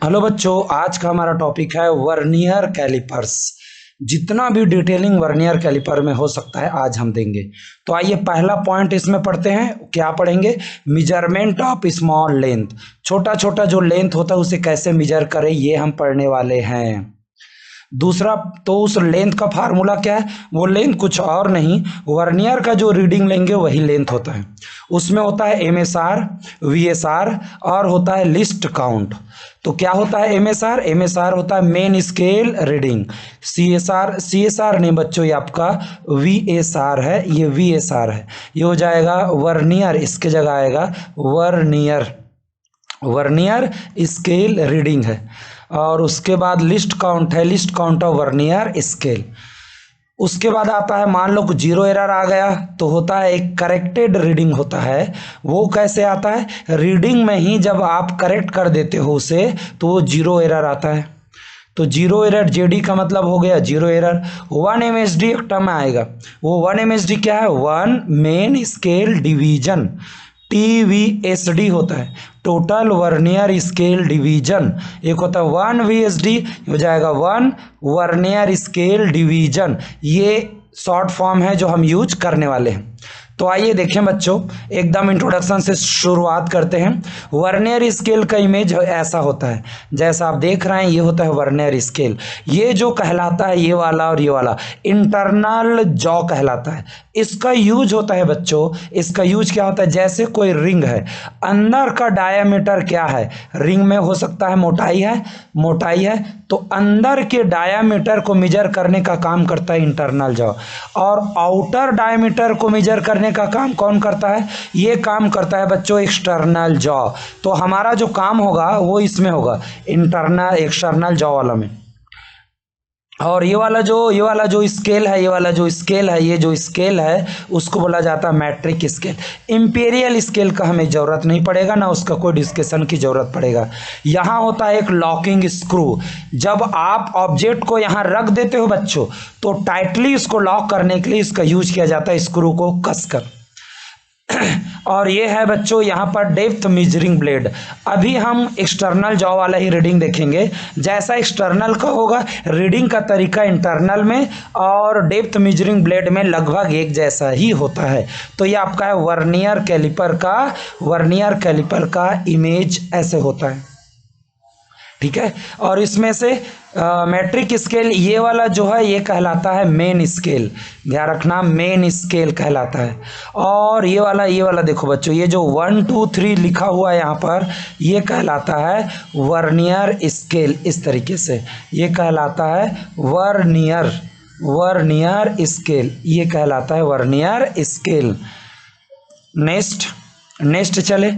Hello बच्चों, आज का हमारा टॉपिक है वर्नियर कैलिपर्स। जितना भी डिटेलिंग वर्नियर कैलिपर में हो सकता है आज हम देंगे। तो आइए पहला पॉइंट इसमें पढ़ते हैं। क्या पढ़ेंगे? Measurement of small length. छोटा छोटा जो लेंथ होता है उसे कैसे मेजर करें, ये हम पढ़ने वाले हैं। दूसरा, तो उस लेंथ का फार्मूला क्या है? वो लेंथ कुछ और नहीं, वर्नियर का जो रीडिंग लेंगे वही लेंथ होता है। उसमें होता है एमएसआर, वीएसआर और होता है लिस्ट काउंट। तो क्या होता है एमएसआर? एमएसआर होता है मेन स्केल रीडिंग। सीएसआर नहीं बच्चों, ये आपका वीएसआर है, ये वीएसआर है। ये हो जाएगा वर्नियर, इसके जगह आएगा वर्नियर। वर्नियर स्केल रीडिंग है। और उसके बाद लिस्ट काउंट है, list count of vernier scale. उसके बाद आता है, मान लो जीरो एरर आ गया तो होता है एक करेक्टेड रीडिंग होता है। वो कैसे आता है? रीडिंग में ही जब आप करेक्ट कर देते हो उसे तो वो जीरो एरर आता है। तो जीरो एरर जेडी का मतलब हो गया जीरो एरर। 1 MSD एक टर्म आएगा। वो 1 MSD क्या है? One main scale division. TVSD होता है, टोटल वर्नियर स्केल डिवीजन। एक होता है 1 VSD, हो जाएगा 1 वर्नियर स्केल डिवीजन। ये शॉर्ट फॉर्म है जो हम यूज करने वाले हैं। तो आइए देखें बच्चों, एकदम इंट्रोडक्शन से शुरुआत करते हैं। वर्नियर स्केल का इमेज ऐसा होता है, जैसा आप देख रहे हैं ये होता है वर्नियर स्केल। ये जो कहलाता है, ये वाला और ये वाला इंटरनल जॉ कहलाता है। इसका यूज होता है बच्चों, इसका यूज क्या होता है? जैसे कोई रिंग है, अंदर का डायामीटर क्या है? रिंग में हो सकता है मोटाई है, मोटाई है, तो अंदर के डायामीटर को मेजर करने का काम करता है इंटरनल जॉ। और आउटर डायामीटर को मेजर करने का काम कौन करता है? ये काम करता है बच्चों एक्सटर्नल जॉ। तो हमारा जो काम होगा वो इसमें होगा, इंटरनल एक्सटर्नल जॉ वाला में। और ये वाला जो स्केल है, ये जो स्केल है उसको बोला जाता है मैट्रिक स्केल। इंपीरियल स्केल का हमें जरूरत नहीं पड़ेगा, ना उसका कोई डिस्कशन की जरूरत पड़ेगा। यहाँ होता है एक लॉकिंग स्क्रू। जब आप ऑब्जेक्ट को यहाँ रख देते हो बच्चों, तो टाइटली इसको लॉक करने के लिए इसका यूज किया जाता है, स्क्रू को कसकर। और ये है बच्चों यहाँ पर डेप्थ मेजरिंग ब्लेड। अभी हम एक्सटर्नल जॉ वाला ही रीडिंग देखेंगे। जैसा एक्सटर्नल का होगा, रीडिंग का तरीका इंटरनल में और डेप्थ मेजरिंग ब्लेड में लगभग एक जैसा ही होता है। तो ये आपका है वर्नियर कैलिपर का इमेज ऐसे होता है, ठीक है। और इसमें से मैट्रिक स्केल ये वाला जो है ये कहलाता है मेन स्केल, ध्यान रखना मेन स्केल कहलाता है। और ये वाला देखो बच्चों, ये जो 1 2 3 लिखा हुआ है यहाँ पर, ये कहलाता है वर्नियर स्केल। इस तरीके से ये कहलाता है वर्नियर स्केल, ये कहलाता है वर्नियर स्केल। नेक्स्ट चले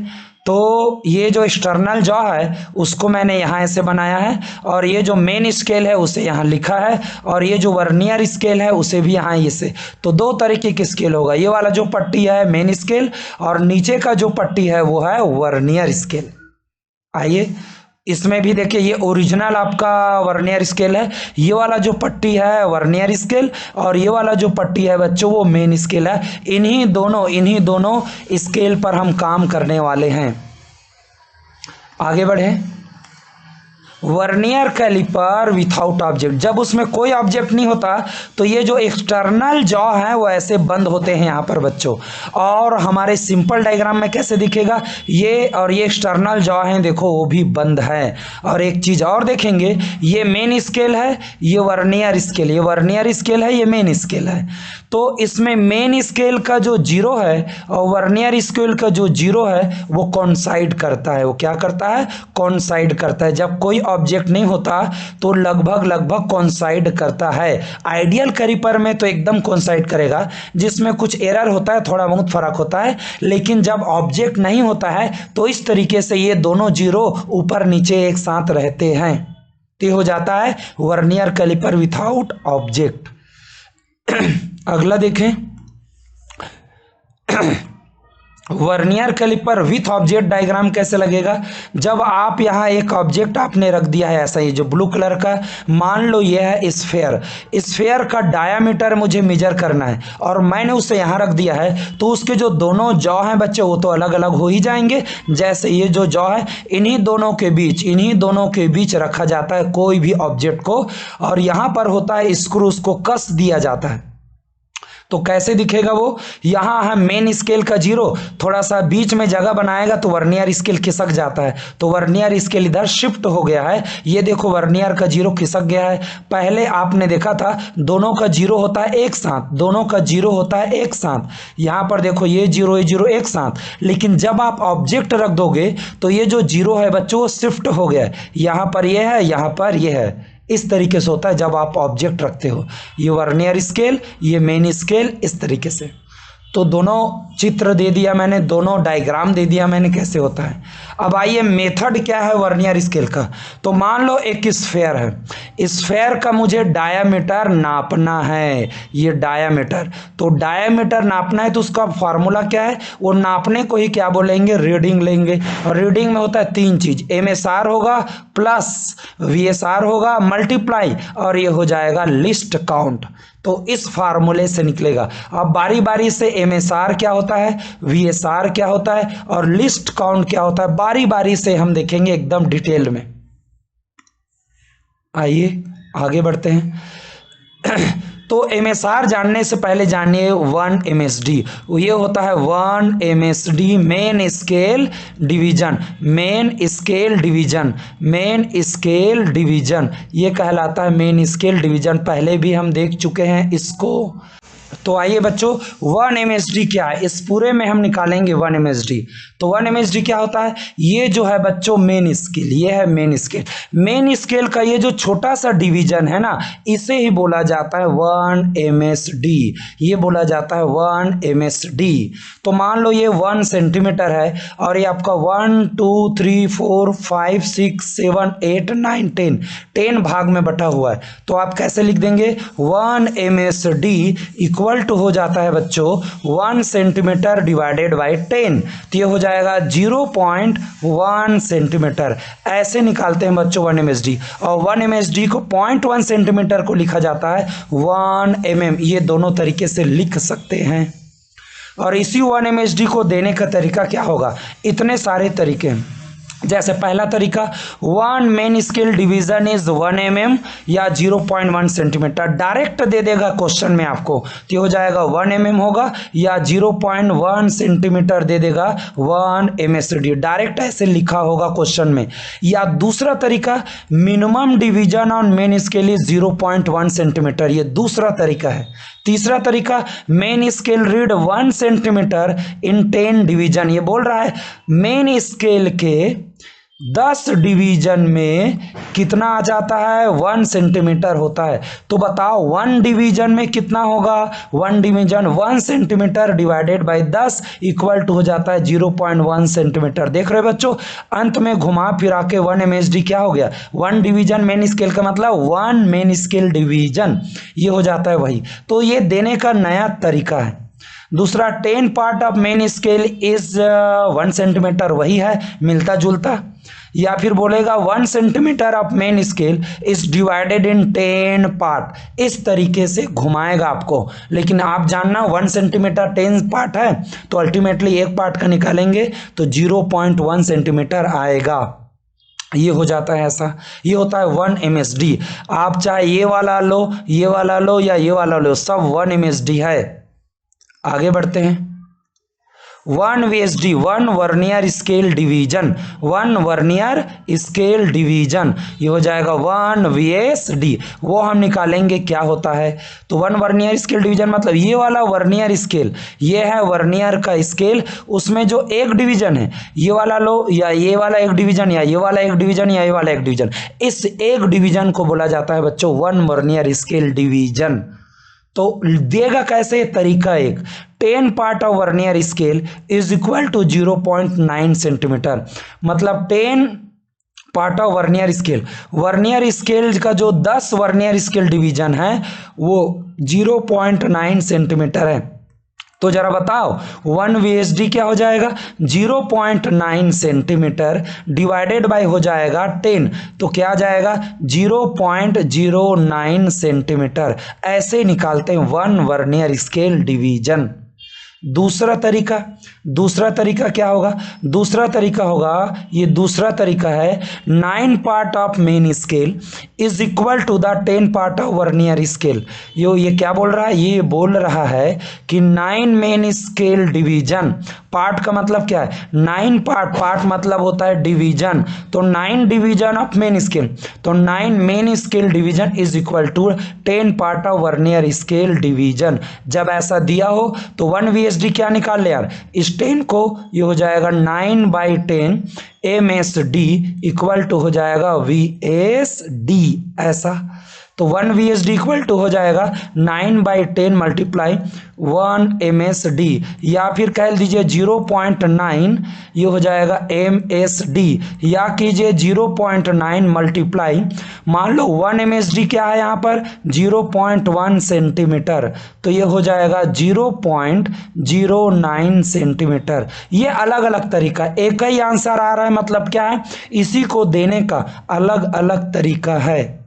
तो ये जो एक्सटर्नल जॉ है उसको मैंने यहाँ ऐसे बनाया है, और ये जो मेन स्केल है उसे यहाँ लिखा है, और ये जो वर्नियर स्केल है उसे भी यहाँ ऐसे। तो दो तरीके की स्केल होगा, ये वाला जो पट्टी है मेन स्केल, और नीचे का जो पट्टी है वो है वर्नियर स्केल। आइए इसमें भी देखिए, ये ओरिजिनल आपका वर्नियर स्केल है, ये वाला जो पट्टी है वर्नियर स्केल, और ये वाला जो पट्टी है बच्चों वो मेन स्केल है। इन्हीं दोनों स्केल पर हम काम करने वाले हैं। आगे बढ़े। वर्नियर कैलिपर विथआउट ऑब्जेक्ट, जब उसमें कोई ऑब्जेक्ट नहीं होता तो ये जो एक्सटर्नल जॉ है वो ऐसे बंद होते हैं यहाँ पर बच्चों। और हमारे सिंपल डायग्राम में कैसे दिखेगा, ये और ये एक्सटर्नल जॉ है, देखो वो भी बंद है। और एक चीज और देखेंगे, ये मेन स्केल है, ये वर्नियर स्केल, ये वर्नियर स्केल है, ये मेन स्केल है। तो इसमें मेन स्केल का जो जीरो है और वर्नियर स्केल का जो जीरो है वो कॉइंसाइड करता है। वो क्या करता है? कॉइंसाइड करता है। जब कोई ऑब्जेक्ट नहीं होता तो लगभग कॉइंसाइड करता है। आइडियल कैलिपर में तो एकदम कॉइंसाइड करेगा, जिसमें कुछ एरर होता है, थोड़ा बहुत फर्क होता है। लेकिन जब ऑब्जेक्ट नहीं होता है तो इस तरीके से ये दोनों जीरो ऊपर नीचे एक साथ रहते हैं, तो हो जाता है वर्नियर कैलिपर विथआउट ऑब्जेक्ट। अगला देखें। Vernier calliper with object diagram कैसे लगेगा? जब आप यहाँ एक ऑब्जेक्ट आपने रख दिया है ऐसा, ही जो ब्लू कलर का, मान लो ये है स्फेयर, स्फेयर का डायामीटर मुझे मेजर करना है और मैंने उसे यहाँ रख दिया है, तो उसके जो दोनों जॉ हैं बच्चे वो तो अलग अलग हो ही जाएंगे। जैसे ये जो जॉ है इन्हीं दोनों के बीच रखा जाता है कोई भी ऑब्जेक्ट को, और यहाँ पर होता है स्क्रू, उसको कस दिया जाता है। तो कैसे दिखेगा वो? यहाँ है मेन स्केल का 0, थोड़ा सा बीच में जगह बनाएगा तो वर्नियर स्केल खिसक जाता है, तो वर्नियर स्केल इधर शिफ्ट हो गया है। ये देखो वर्नियर का 0 खिसक गया है। पहले आपने देखा था दोनों का 0 होता है एक साथ, दोनों का 0 होता है एक साथ। यहाँ पर देखो ये 0 एक साथ, लेकिन जब आप ऑब्जेक्ट रख दोगे तो ये जो 0 है बच्चों वो शिफ्ट हो गया है, यहाँ पर ये है, यहाँ पर ये है। इस तरीके से होता है जब आप ऑब्जेक्ट रखते हो। ये वर्नियर स्केल, ये मेन स्केल, इस तरीके से। तो दोनों चित्र दे दिया मैंने, दोनों डायग्राम दे दिया मैंने कैसे होता है। अब आइए मेथड क्या है वर्नियर स्केल का। तो मान लो एक स्फेयर है, स्फेयर का मुझे डायामीटर नापना है, ये डायामीटर। तो डायामीटर नापना है तो उसका फार्मूला क्या है? वो नापने को ही क्या बोलेंगे? रीडिंग लेंगे। और रीडिंग में होता है 3 चीज, MSR होगा प्लस VSR होगा मल्टीप्लाई, और ये हो जाएगा लिस्ट काउंट। तो इस फार्मूले से निकलेगा। अब बारी बारी से MSR क्या होता है, VSR क्या होता है और लिस्ट काउंट क्या होता है, बारी बारी से हम देखेंगे एकदम डिटेल में। आइए आगे बढ़ते हैं। तो MSR जानने से पहले जानिए 1 MSD। ये होता है 1 MSD main scale division, main scale division, main scale division, ये कहलाता है मेन स्केल डिवीजन। पहले भी हम देख चुके हैं इसको। तो आइए बच्चों 1 MSD क्या है, इस पूरे में हम निकालेंगे 1 MSD। तो 1 MSD क्या होता है? ये जो है बच्चों मेन स्केल, ये है मेन स्केल। मेन स्केल का ये जो छोटा सा डिवीजन है ना, इसे ही बोला जाता है 1 MSD। ये बोला जाता है 1 MSD। तो मान लो ये 1 सेंटीमीटर है और ये आपका 1 2 3 4 5 6 7 8 9 10 भाग में बटा हुआ है। तो आप कैसे लिख देंगे? 1 MSD इक्वल टू हो जाता है बच्चों 1 सेंटीमीटर डिवाइडेड बाई 10। तो ये हो जाएगा 0.1 सेंटीमीटर। ऐसे निकालते हैं बच्चों 1 MSD। और 1 MSD को 0.1 सेंटीमीटर को लिखा जाता है 1 mm। ये दोनों तरीके से लिख सकते हैं। और इसी 1 MSD को देने का तरीका क्या होगा? इतने सारे तरीके हैं। जैसे पहला तरीका 1 main scale division is 1 mm या 0.1 सेंटीमीटर, डायरेक्ट दे देगा क्वेश्चन में आपको। तो हो जाएगा 1 mm होगा या 0.1 सेंटीमीटर दे देगा 1 MSD, डायरेक्ट ऐसे लिखा होगा क्वेश्चन में। या दूसरा तरीका minimum division on main scale is 0.1 centimetre, ये दूसरा तरीका है। तीसरा तरीका मेन स्केल रीड 1 सेंटीमीटर इन 10 डिवीजन, ये बोल रहा है मेन स्केल के 10 डिवीजन में कितना आ जाता है? 1 सेंटीमीटर होता है। तो बताओ 1 डिवीजन में कितना होगा? 1 division 1 centimetre divided by 10 equal to हो जाता है 0.1 सेंटीमीटर। देख रहे हो बच्चों, अंत में घुमा फिरा के 1 MSD क्या हो गया? 1 डिवीजन मेन स्केल का मतलब 1 मेन स्केल डिवीजन, ये हो जाता है वही। तो ये देने का नया तरीका है। दूसरा 10 part of main scale is 1 centimetre, वही है, मिलता जुलता। या फिर बोलेगा 1 centimetre of main scale is divided in 10 part, इस तरीके से घुमाएगा आपको। लेकिन आप जानना 1 सेंटीमीटर 10 पार्ट है तो अल्टीमेटली एक पार्ट का निकालेंगे तो 0.1 सेंटीमीटर आएगा। ये हो जाता है ऐसा। ये होता है 1 MSD। आप चाहे ये वाला लो, ये वाला लो या ये वाला लो, सब 1 MSD है। आगे बढ़ते हैं। 1 VSD 1 vernier scale division, 1 vernier scale division, ये हो जाएगा 1 VSD। वो हम निकालेंगे क्या होता है। तो 1 वर्नियर स्केल डिवीजन मतलब ये वाला वर्नियर स्केल, ये है वर्नियर का स्केल, उसमें जो एक डिवीजन है ये वाला लो या ये वाला एक डिवीजन या ये वाला एक डिवीजन या ये वाला एक डिवीजन, इस एक डिवीजन को बोला जाता है बच्चों 1 वर्नियर स्केल डिवीजन। तो देगा कैसे? तरीका एक 10 part of vernier scale is equal to 0.9 centimetre, मतलब 10 पार्ट ऑफ वर्नियर स्केल का जो 10 वर्नियर स्केल डिवीजन है वो 0.9 सेंटीमीटर है। तो जरा बताओ 1 VSD क्या हो जाएगा 0.9 सेंटीमीटर डिवाइडेड बाय हो जाएगा 10, तो क्या आ जाएगा 0.09 सेंटीमीटर। ऐसे निकालते हैं 1 वर्नियर स्केल डिवीजन। दूसरा तरीका क्या होगा, दूसरा तरीका होगा, ये दूसरा तरीका है 9 part of main scale is equal to the 10 part of vernier scale. ये क्या बोल रहा है, ये बोल रहा है कि 9 मेन स्केल डिवीजन, पार्ट का मतलब क्या है 9 पार्ट मतलब होता है डिवीजन, तो 9 डिवीजन ऑफ मेन स्केल, तो 9 main scale division is equal to 10 part of vernier scale division. जब ऐसा दिया हो तो 1 VSD क्या निकाल ले यार, इस 10 को ये हो जाएगा 9/10 MSD इक्वल टू हो जाएगा VSD, ऐसा। तो 1 VSD इक्वल टू हो जाएगा 9/10 मल्टीप्लाई 1 MSD, या फिर कह दीजिए 0.9 ये हो जाएगा MSD, या कीजिए 0.9 मल्टीप्लाई, मान लो 1 MSD क्या है यहाँ पर 0.1 सेंटीमीटर, तो ये हो जाएगा 0.09 सेंटीमीटर। ये अलग अलग तरीका, एक ही आंसर आ रहा है, मतलब क्या है इसी को देने का अलग अलग तरीका है।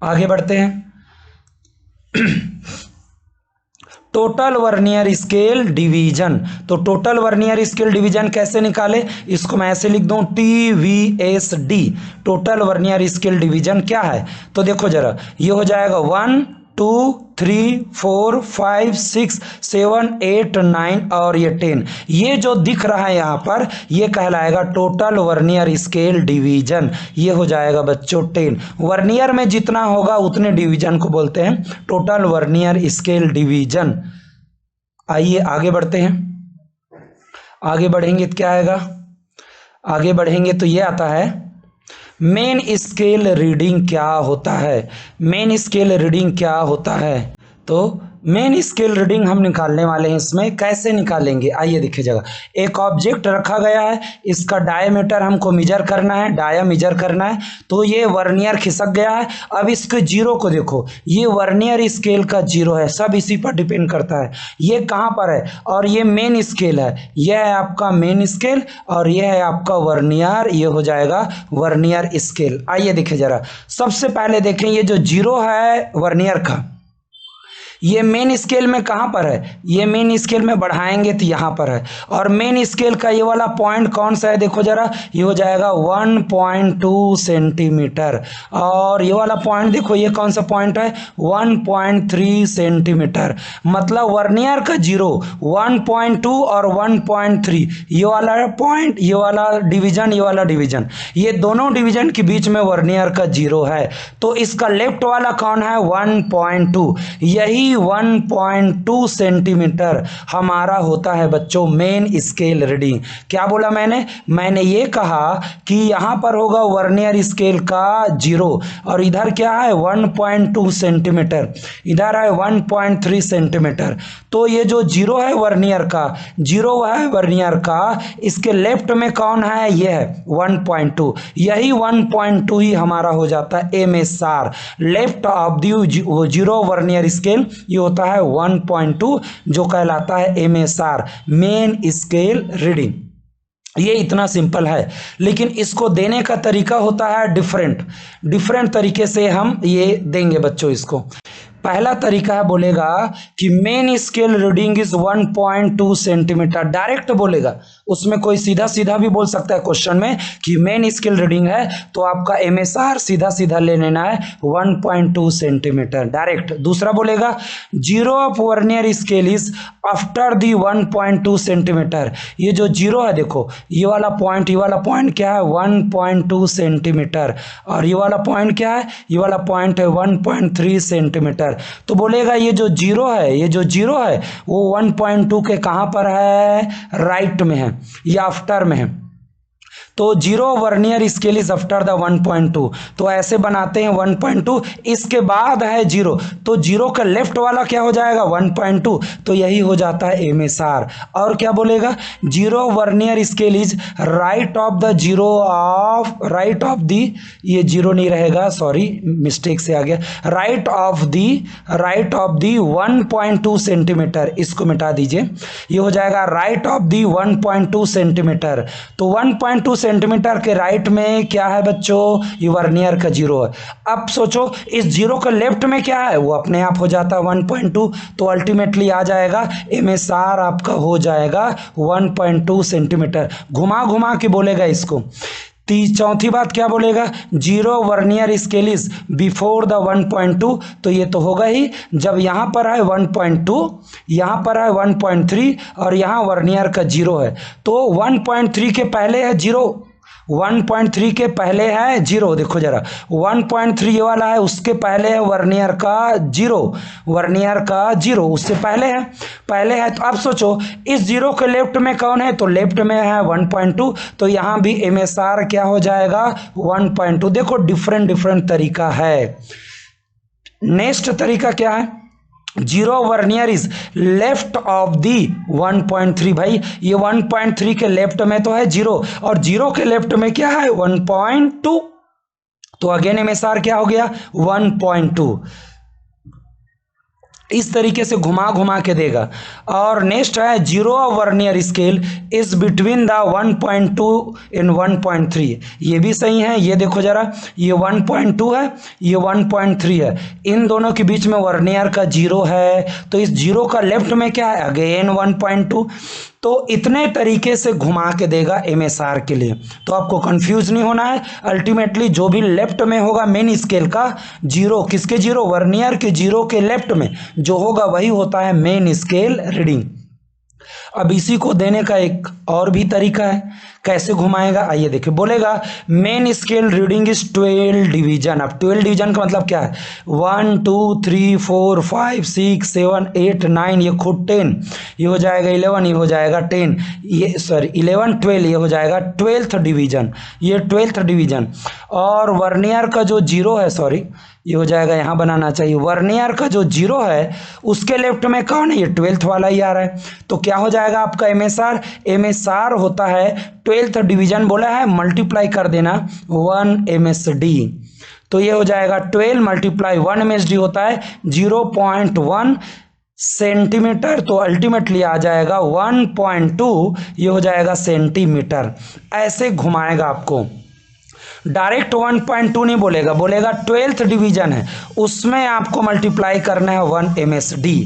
आगे बढ़ते हैं। टोटल वर्नियर स्केल डिवीजन, तो टोटल वर्नियर स्केल डिवीजन कैसे निकाले, इसको मैं ऐसे लिख दूं TVSD। Total vernier scale division क्या है, तो देखो जरा, ये हो जाएगा 1 2 3 4 5 6 7 8 9 और ये 10, ये जो दिख रहा है यहाँ पर ये कहलाएगा टोटल वर्नियर स्केल डिवीजन। ये हो जाएगा बच्चों 10, वर्नियर में जितना होगा उतने डिवीजन को बोलते हैं टोटल वर्नियर स्केल डिवीजन। आइए आगे बढ़ते हैं। आगे बढ़ेंगे तो क्या आएगा, आगे बढ़ेंगे तो ये आता है मेन स्केल रीडिंग क्या होता है। मेन स्केल रीडिंग क्या होता है, तो मेन स्केल रीडिंग हम निकालने वाले हैं। इसमें कैसे निकालेंगे, आइए देखिएगा। एक ऑब्जेक्ट रखा गया है, इसका डायमीटर हमको मेजर करना है, डाया मेजर करना है, तो ये वर्नियर खिसक गया है। अब इसके जीरो को देखो, ये वर्नियर स्केल का जीरो है, सब इसी पर डिपेंड करता है। ये कहाँ पर है, और ये मेन स्केल है, यह है आपका मेन स्केल और यह है आपका वर्नियर, ये हो जाएगा वर्नियर स्केल। आइए देखिए जरा, सबसे पहले देखें ये जो जीरो है वर्नियर का, ये मेन स्केल में कहाँ पर है, ये मेन स्केल में बढ़ाएंगे तो यहाँ पर है, और मेन स्केल का ये वाला पॉइंट कौन सा है देखो जरा, ये हो जाएगा 1.2 सेंटीमीटर, और ये वाला पॉइंट देखो ये कौन सा पॉइंट है 1.3 सेंटीमीटर। मतलब वर्नियर का जीरो 1.2 और 1.3, ये वाला पॉइंट, ये वाला डिवीजन, ये वाला डिवीजन, ये दोनों डिवीजन के बीच में वर्नियर का जीरो है। तो इसका लेफ्ट वाला कौन है 1.2, यही 1.2 सेंटीमीटर हमारा होता है बच्चों मेन स्केल रीडिंग। क्या बोला मैंने ये कहा कि यहां पर होगा वर्नियर स्केल का जीरो, और इधर क्या है 1.2 सेंटीमीटर, इधर है 1.3 सेंटीमीटर। तो ये जो जीरो है वर्नियर का, जीरो है वर्नियर का, इसके लेफ्ट में कौन है, ये है 1.2, यही 1.2 ही हमारा हो जाता है MSR, left of the zero vernier scale, ये होता है 1.2 जो कहलाता है MSR मेन स्केल रीडिंग। ये इतना सिंपल है, लेकिन इसको देने का तरीका होता है डिफरेंट तरीके से हम ये देंगे बच्चों इसको। पहला तरीका है, बोलेगा कि main scale reading is 1.2 centimetre, direct बोलेगा, उसमें कोई सीधा सीधा भी बोल सकता है क्वेश्चन में कि मेन स्केल रीडिंग है तो आपका MSR सीधा ले लेना है 1.2 सेंटीमीटर डायरेक्ट। दूसरा बोलेगा zero of vernier scale is after the 1.2 centimetre, ये जो जीरो है देखो, ये वाला पॉइंट क्या है 1.2 सेंटीमीटर, और ये वाला पॉइंट क्या है, ये वाला पॉइंट है 1.3 सेंटीमीटर। तो बोलेगा ये जो जीरो है वो 1.2 के कहां पर है, राइट में है या आफ्टर में है। तो zero vernier scale is after the 1.2, तो ऐसे बनाते हैं 1.2, इसके बाद है जीरो, तो जीरो का लेफ्ट वाला क्या हो जाएगा 1.2, तो यही हो जाता है MSR। और क्या बोलेगा, zero vernier scale is right of the zero of, right of the, ये जीरो नहीं रहेगा, सॉरी मिस्टेक से आ गया, राइट ऑफ दी 1.2 सेंटीमीटर, इसको मिटा दीजिए, ये हो जाएगा राइट ऑफ दी 1.2 सेंटीमीटर। तो 1.2 सेंटीमीटर के राइट में क्या है बच्चों, ये वर्नियर का जीरो है। अब सोचो इस जीरो का लेफ्ट में क्या है, वो अपने आप हो जाता है 1.2, तो अल्टीमेटली आ जाएगा MSR आपका हो जाएगा 1.2 सेंटीमीटर। घुमा घुमा के बोलेगा इसको। चौथी बात क्या बोलेगा, zero vernier scale is before the 1.2, तो ये तो होगा ही, जब यहाँ पर है 1.2, यहाँ पर है 1.3 और यहाँ वर्नियर का जीरो है, तो 1.3 के पहले है जीरो, 1.3 के पहले है जीरो, देखो जरा 1.3 वाला है, उसके पहले है वर्नियर का जीरो, वर्नियर का जीरो उससे पहले है। तो अब सोचो इस जीरो के लेफ्ट में कौन है, तो लेफ्ट में है 1.2, तो यहाँ भी MSR क्या हो जाएगा 1.2। देखो डिफरेंट तरीका है। नेक्स्ट तरीका क्या है, zero vernier is left of the 1.3, भाई ये 1.3 के लेफ्ट में तो है जीरो, और जीरो के लेफ्ट में क्या है 1.2, तो अगेन MSR क्या हो गया 1.2। इस तरीके से घुमा घुमा के देगा। और नेक्स्ट है zero vernier scale is between the 1.2 and 1.3, ये भी सही है। ये देखो जरा, ये 1.2 है, ये 1.3 है, इन दोनों के बीच में वर्नियर का जीरो है, तो इस जीरो का लेफ्ट में क्या है अगेन 1.2। तो इतने तरीके से घुमा के देगा MSR के लिए, तो आपको कंफ्यूज नहीं होना है। अल्टीमेटली जो भी लेफ्ट में होगा मेन स्केल का जीरो, किसके जीरो, वर्नियर के जीरो के लेफ्ट में जो होगा वही होता है मेन स्केल रीडिंग। अब इसी को देने का एक और भी तरीका है, कैसे घुमाएगा आइए देखिए। बोलेगा main scale reading is 12 division. अब 12 डिवीजन का मतलब क्या है, 1 2 3 4 5 6 7 8 9, ये खुद 10, ये हो जाएगा 11, ये हो जाएगा 10, ये सॉरी 11 12, ये हो जाएगा 12th डिवीजन, ये 12th डिवीजन। और वर्नियर का जो जीरो है, सॉरी ये हो जाएगा, यहाँ बनाना चाहिए, वर्नियर का जो जीरो है उसके लेफ्ट में कौन है, ये 12th वाला ही आ रहा है, तो क्या हो जाएगा आपका MSR होता है 12th डिवीजन बोला है, मल्टीप्लाई कर देना 1 MSD, तो ये हो जाएगा 12 मल्टीप्लाई 1 MSD होता है 0.1 सेंटीमीटर, तो अल्टीमेटली आ जाएगा 1.2, ये हो जाएगा सेंटीमीटर। ऐसे घुमाएगा आपको, डायरेक्ट 1.2 नहीं बोलेगा, बोलेगा 12th डिवीजन है उसमें आपको मल्टीप्लाई करना है 1 MSD।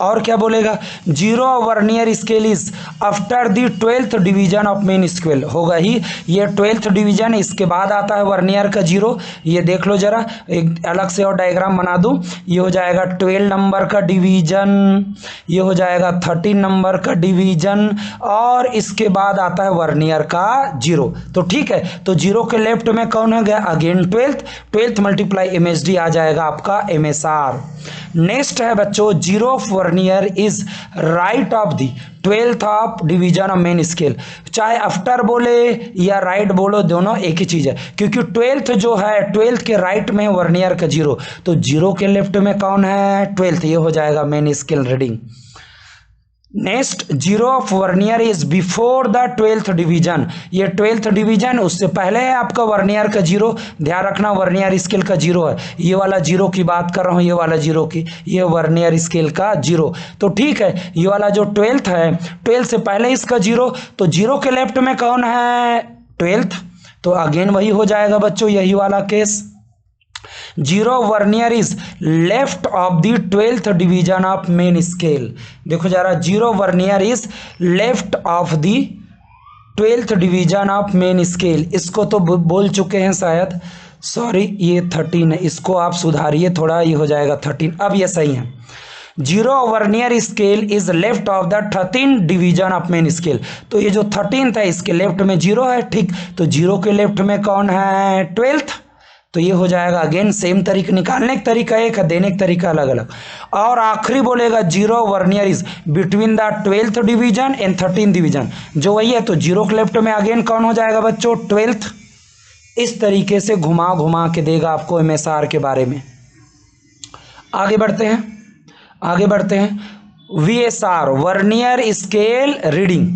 और क्या बोलेगा, zero vernier scale is after the 12th division of main scale, होगा ही, ये 12th डिवीजन इसके बाद आता है वर्नियर का जीरो। ये देख लो जरा, एक अलग से और डायग्राम बना दूं, ये हो जाएगा 12 नंबर का डिवीजन, ये हो जाएगा 13 नंबर का डिवीजन, और इसके बाद आता है वर्नियर का जीरो। तो ठीक है, तो जीरो के लेफ्ट में कौन हो गया अगेन 12th मल्टीप्लाई MSD आ जाएगा आपका MSR। नेक्स्ट है बच्चों, zero of vernier is right of the 12th of division of main scale. चाहे आफ्टर बोले या राइट बोलो, दोनों एक ही चीज है, क्योंकि 12th जो है 12th के राइट में वर्नियर का जीरो, तो जीरो के लेफ्ट में कौन है 12th, ये हो जाएगा main scale reading. Next, zero of vernier is before the 12th division, ये 12th डिवीजन उससे पहले है आपका वर्नियर का जीरो। ध्यान रखना वर्नियर स्केल का जीरो है, ये वाला जीरो की बात कर रहा हूँ, ये वाला जीरो की, ये वर्नियर स्केल का जीरो। तो ठीक है, ये वाला जो 12th है 12th से पहले इसका जीरो, तो जीरो के लेफ्ट में कौन है 12th, तो अगेन वही हो जाएगा बच्चों, यही वाला case. Zero vernier is left of the 12th division of main scale. देखो जरा, zero vernier is left of the 12th division of main scale. इसको तो बोल चुके हैं शायद, सॉरी ये 13 है, इसको आप सुधारिए थोड़ा, ये हो जाएगा 13। अब ये सही है, zero vernier scale is left of the 13th division of main scale. तो ये जो 13th है इसके लेफ्ट में जीरो है, ठीक, तो जीरो के लेफ्ट में कौन है 12th, तो ये हो जाएगा अगेन सेम तरीका, निकालने का तरीका एक है, देने का तरीका अलग अलग। और आखिरी बोलेगा zero vernier is between the 12th division and 13th division, जो वही है। तो जीरो के लेफ्ट में अगेन कौन हो जाएगा बच्चों, 12th। इस तरीके से घुमा घुमा के देगा आपको MSR के बारे में। आगे बढ़ते हैं, आगे बढ़ते हैं। VSR वर्नियर स्केल रीडिंग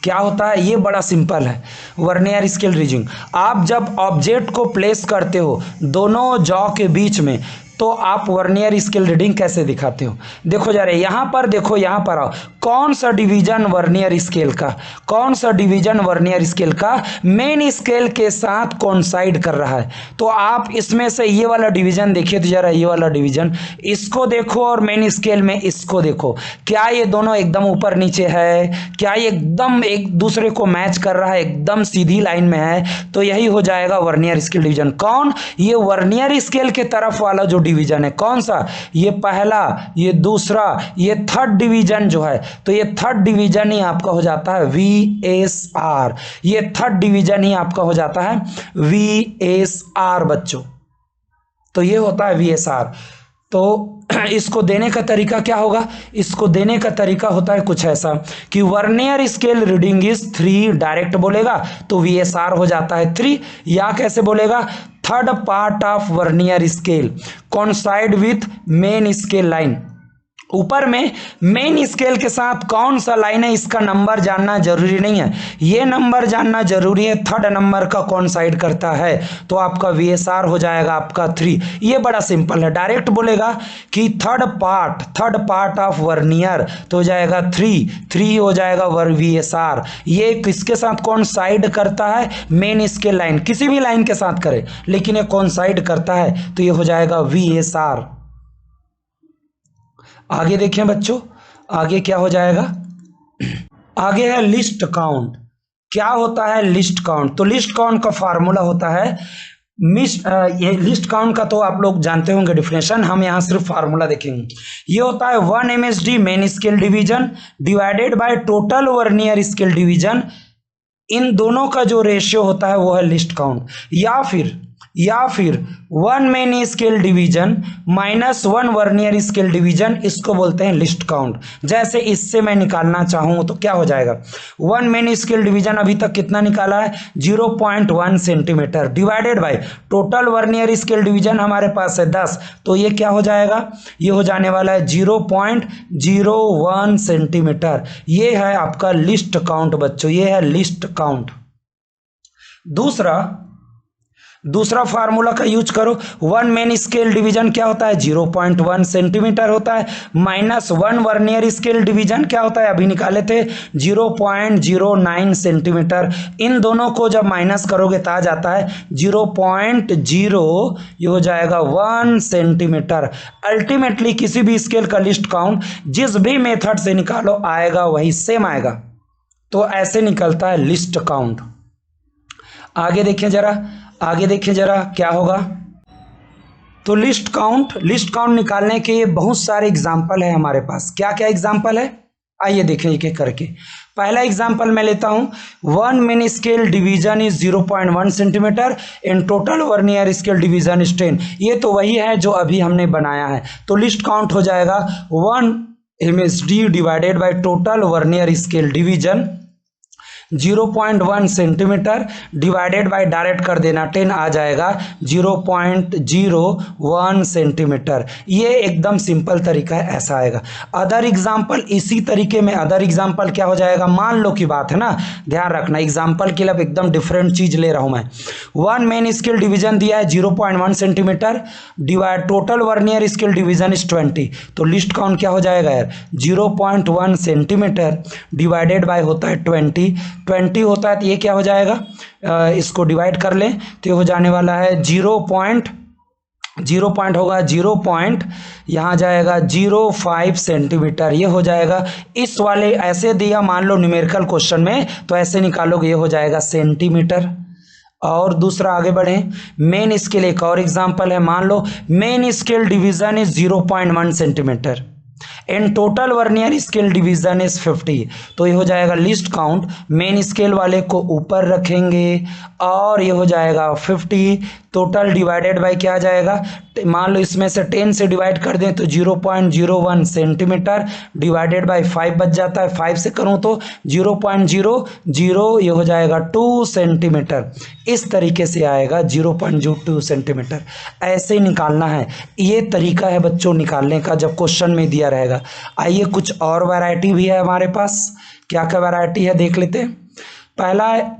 क्या होता है, ये बड़ा सिंपल है। वर्नियर स्केल रीडिंग, आप जब ऑब्जेक्ट को प्लेस करते हो दोनों जॉ के बीच में, तो आप वर्नियर स्केल रीडिंग कैसे दिखाते हो। देखो जरा यहाँ पर, देखो यहाँ पर आओ, कौन सा डिवीजन वर्नियर स्केल का, कौन सा डिवीजन वर्नियर स्केल का मेन स्केल के साथ कोइंसाइड कर रहा है। तो आप इसमें से ये वाला डिवीजन देखिए, तो जरा ये वाला डिवीजन, इसको देखो और मेन स्केल में इसको देखो, क्या ये दोनों एकदम ऊपर नीचे है, क्या ये एकदम एक दूसरे को मैच कर रहा है, एकदम सीधी लाइन में है। तो यही हो जाएगा वर्नियर स्केल डिवीजन। कौन, ये वर्नियर स्केल के तरफ वाला जो डिवीजन है, कौन सा, ये पहला, ये दूसरा, ये थर्ड डिवीजन जो है, तो ये थर्ड डिवीजन ही आपका हो जाता है VSR। ये थर्ड डिवीजन ही आपका हो जाता है VSR बच्चों। तो ये होता है VSR। तो इसको देने का तरीका क्या होगा, इसको देने का तरीका होता है कुछ ऐसा कि vernier scale reading is 3, direct बोलेगा तो VSR हो जाता है 3। या कैसे बोलेगा, third part of vernier scale coincide with main scale line. ऊपर में मेन स्केल के साथ कौन सा लाइन है इसका नंबर जानना जरूरी नहीं है, ये नंबर जानना जरूरी है, थर्ड नंबर का कोइंसाइड करता है, तो आपका VSR हो जाएगा आपका 3। ये बड़ा सिंपल है, डायरेक्ट बोलेगा कि थर्ड पार्ट ऑफ वर्नियर, तो हो जाएगा 3 हो जाएगा VSR। ये किसके साथ कोइंसाइड करता है, मेन स्केल लाइन, किसी भी लाइन के साथ करे लेकिन ये कोइंसाइड करता है, तो ये हो जाएगा VSR। आगे देखें बच्चों, आगे क्या हो जाएगा, आगे है लिस्ट काउंट। क्या होता है लिस्ट काउंट, तो लिस्ट काउंट का फार्मूला होता है ये लिस्ट काउंट का तो आप लोग जानते होंगे डिफिनेशन, हम यहाँ सिर्फ फार्मूला देखेंगे। ये होता है 1 MSD main scale division divided by total vernier scale division, इन दोनों का जो रेशियो होता है वो है लिस्ट काउंट। या फिर 1 main scale division minus 1 vernier scale division, इसको बोलते हैं लिस्ट काउंट। जैसे इससे मैं निकालना चाहूँ तो क्या हो जाएगा, 1 मेन स्केल डिवीजन अभी तक कितना निकाला है 0.1 centimetre, divided by total vernier scale division हमारे पास है 10, तो ये क्या हो जाएगा, ये हो जाने वाला है 0.01 सेंटीमीटर। ये है आपका लिस्ट काउंट बच्चों, ये है लिस्ट काउंट। दूसरा फार्मूला का यूज करो, 1 मेन स्केल डिवीजन क्या होता है 0.1 सेंटीमीटर होता है, माइनस 1 वर्नियर स्केल डिवीजन क्या होता है अभी निकाले थे 0.09 सेंटीमीटर। इन दोनों को जब माइनस करोगे तो आ जाता है 0.0, ये हो जाएगा 1 सेंटीमीटर। अल्टीमेटली किसी भी स्केल का लिस्ट काउंट जिस भी मेथड से निकालो आएगा वही सेम आएगा, तो ऐसे निकलता है लिस्ट काउंट। आगे देखें जरा क्या होगा, तो लिस्ट काउंट निकालने के बहुत सारे एग्जाम्पल है हमारे पास। क्या क्या एग्जाम्पल है, आइए देखें एक एक करके। पहला एग्जाम्पल मैं लेता हूं, 1 main scale division is 0.1 centimetre and total vernier scale division is 10। ये तो वही है जो अभी हमने बनाया है, तो लिस्ट काउंट हो जाएगा 1 MSD divided by total vernier scale division 0.1 centimetre divided bye direct कर देना 10 आ जाएगा 0.01 सेंटीमीटर। ये एकदम सिंपल तरीका है, ऐसा आएगा। अदर एग्जाम्पल इसी तरीके में, अदर एग्जाम्पल क्या हो जाएगा, मान लो की बात है ना, ध्यान रखना एग्जाम्पल के लिए अब एकदम डिफरेंट चीज ले रहा हूं मैं। 1 मेन स्केल डिवीजन दिया है 0.1 centimetre, divide total vernier scale division is 20, तो लिस्ट काउंट क्या हो जाएगा यार 0.1 सेंटीमीटर डिवाइडेड बाय होता है 20 होता है, तो ये क्या हो जाएगा, इसको डिवाइड कर लें तो ये हो जाने वाला है 0 होगा 0 यहाँ जाएगा 05 सेंटीमीटर, ये हो जाएगा। इस वाले ऐसे दिया मान लो न्यूमेरिकल क्वेश्चन में, तो ऐसे निकालोगे ये हो जाएगा सेंटीमीटर। और दूसरा आगे बढ़े, मेन स्केल एक और एग्जांपल है, मान लो main scale division is 0.1 centimetre and total vernier scale division is 50, तो ये हो जाएगा लिस्ट काउंट, मेन स्केल वाले को ऊपर रखेंगे और ये हो जाएगा 50, टोटल डिवाइडेड बाय क्या आ जाएगा, मान लो इसमें से 10 से डिवाइड कर दें तो 0.01 सेंटीमीटर डिवाइडेड बाय 5 बच जाता है, 5 से करूं तो 0.00 ये हो जाएगा 2 सेंटीमीटर। इस तरीके से आएगा 0.02 सेंटीमीटर, ऐसे ही निकालना है। ये तरीका है बच्चों निकालने का जब क्वेश्चन में दिया रहेगा। आइए कुछ और वैरायटी भी है हमारे पास, क्या क्या वैरायटी है देख लेते हैं। पहला है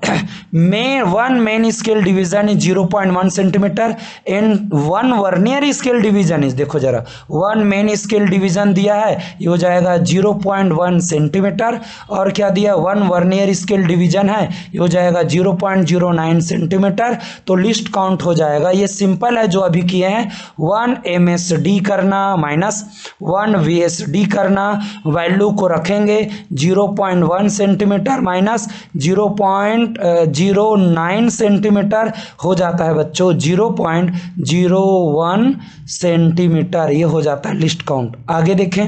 one main scale division is 0.1 centimetre and one vernier scale division is, देखो जरा, वन मेन स्केल डिवीजन दिया है ये हो जाएगा 0.1 सेंटीमीटर, और क्या दिया, वन वर्नियर स्केल डिवीजन है ये हो जाएगा 0.09 सेंटीमीटर। तो लिस्ट काउंट हो जाएगा, ये सिंपल है जो अभी किए हैं, 1 MSD करना माइनस 1 VSD करना, वैल्यू को रखेंगे 0.1 सेंटीमीटर माइनस 0.09 सेंटीमीटर हो जाता है बच्चों 0.01 सेंटीमीटर, ये हो जाता है लिस्ट काउंट। आगे देखें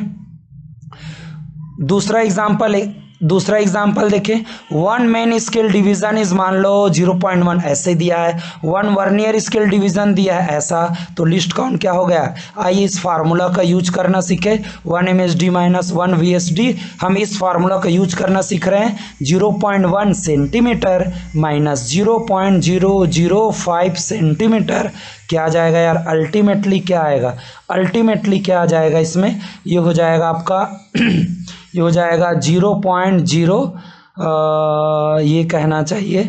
दूसरा एग्जाम्पल देखें, one main scale division is मान लो 0.1 ऐसे दिया है, वन वर्नियर स्केल डिवीजन दिया है ऐसा, तो लिस्ट काउंट क्या हो गया। आइए इस फार्मूला का यूज करना सीखे, 1 MSD माइनस 1 VSD, हम इस फार्मूला का यूज करना सीख रहे हैं। 0.1 सेंटीमीटर माइनस 0.005 सेंटीमीटर क्या आ जाएगा यार, अल्टीमेटली क्या आएगा, अल्टीमेटली क्या आ जाएगा इसमें, ये हो जाएगा आपका ये हो जाएगा 0.0 ये कहना चाहिए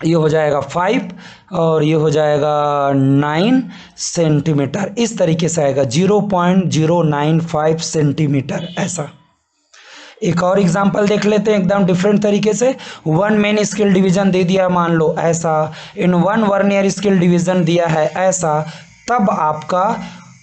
ये हो जाएगा 5 और ये हो जाएगा 9 सेंटीमीटर, इस तरीके से आएगा 0.095 सेंटीमीटर ऐसा। एक और एग्जांपल देख लेते हैं एकदम डिफरेंट तरीके से, वन मेन स्केल डिवीजन दे दिया मान लो ऐसा, in one vernier scale division दिया है ऐसा, तब आपका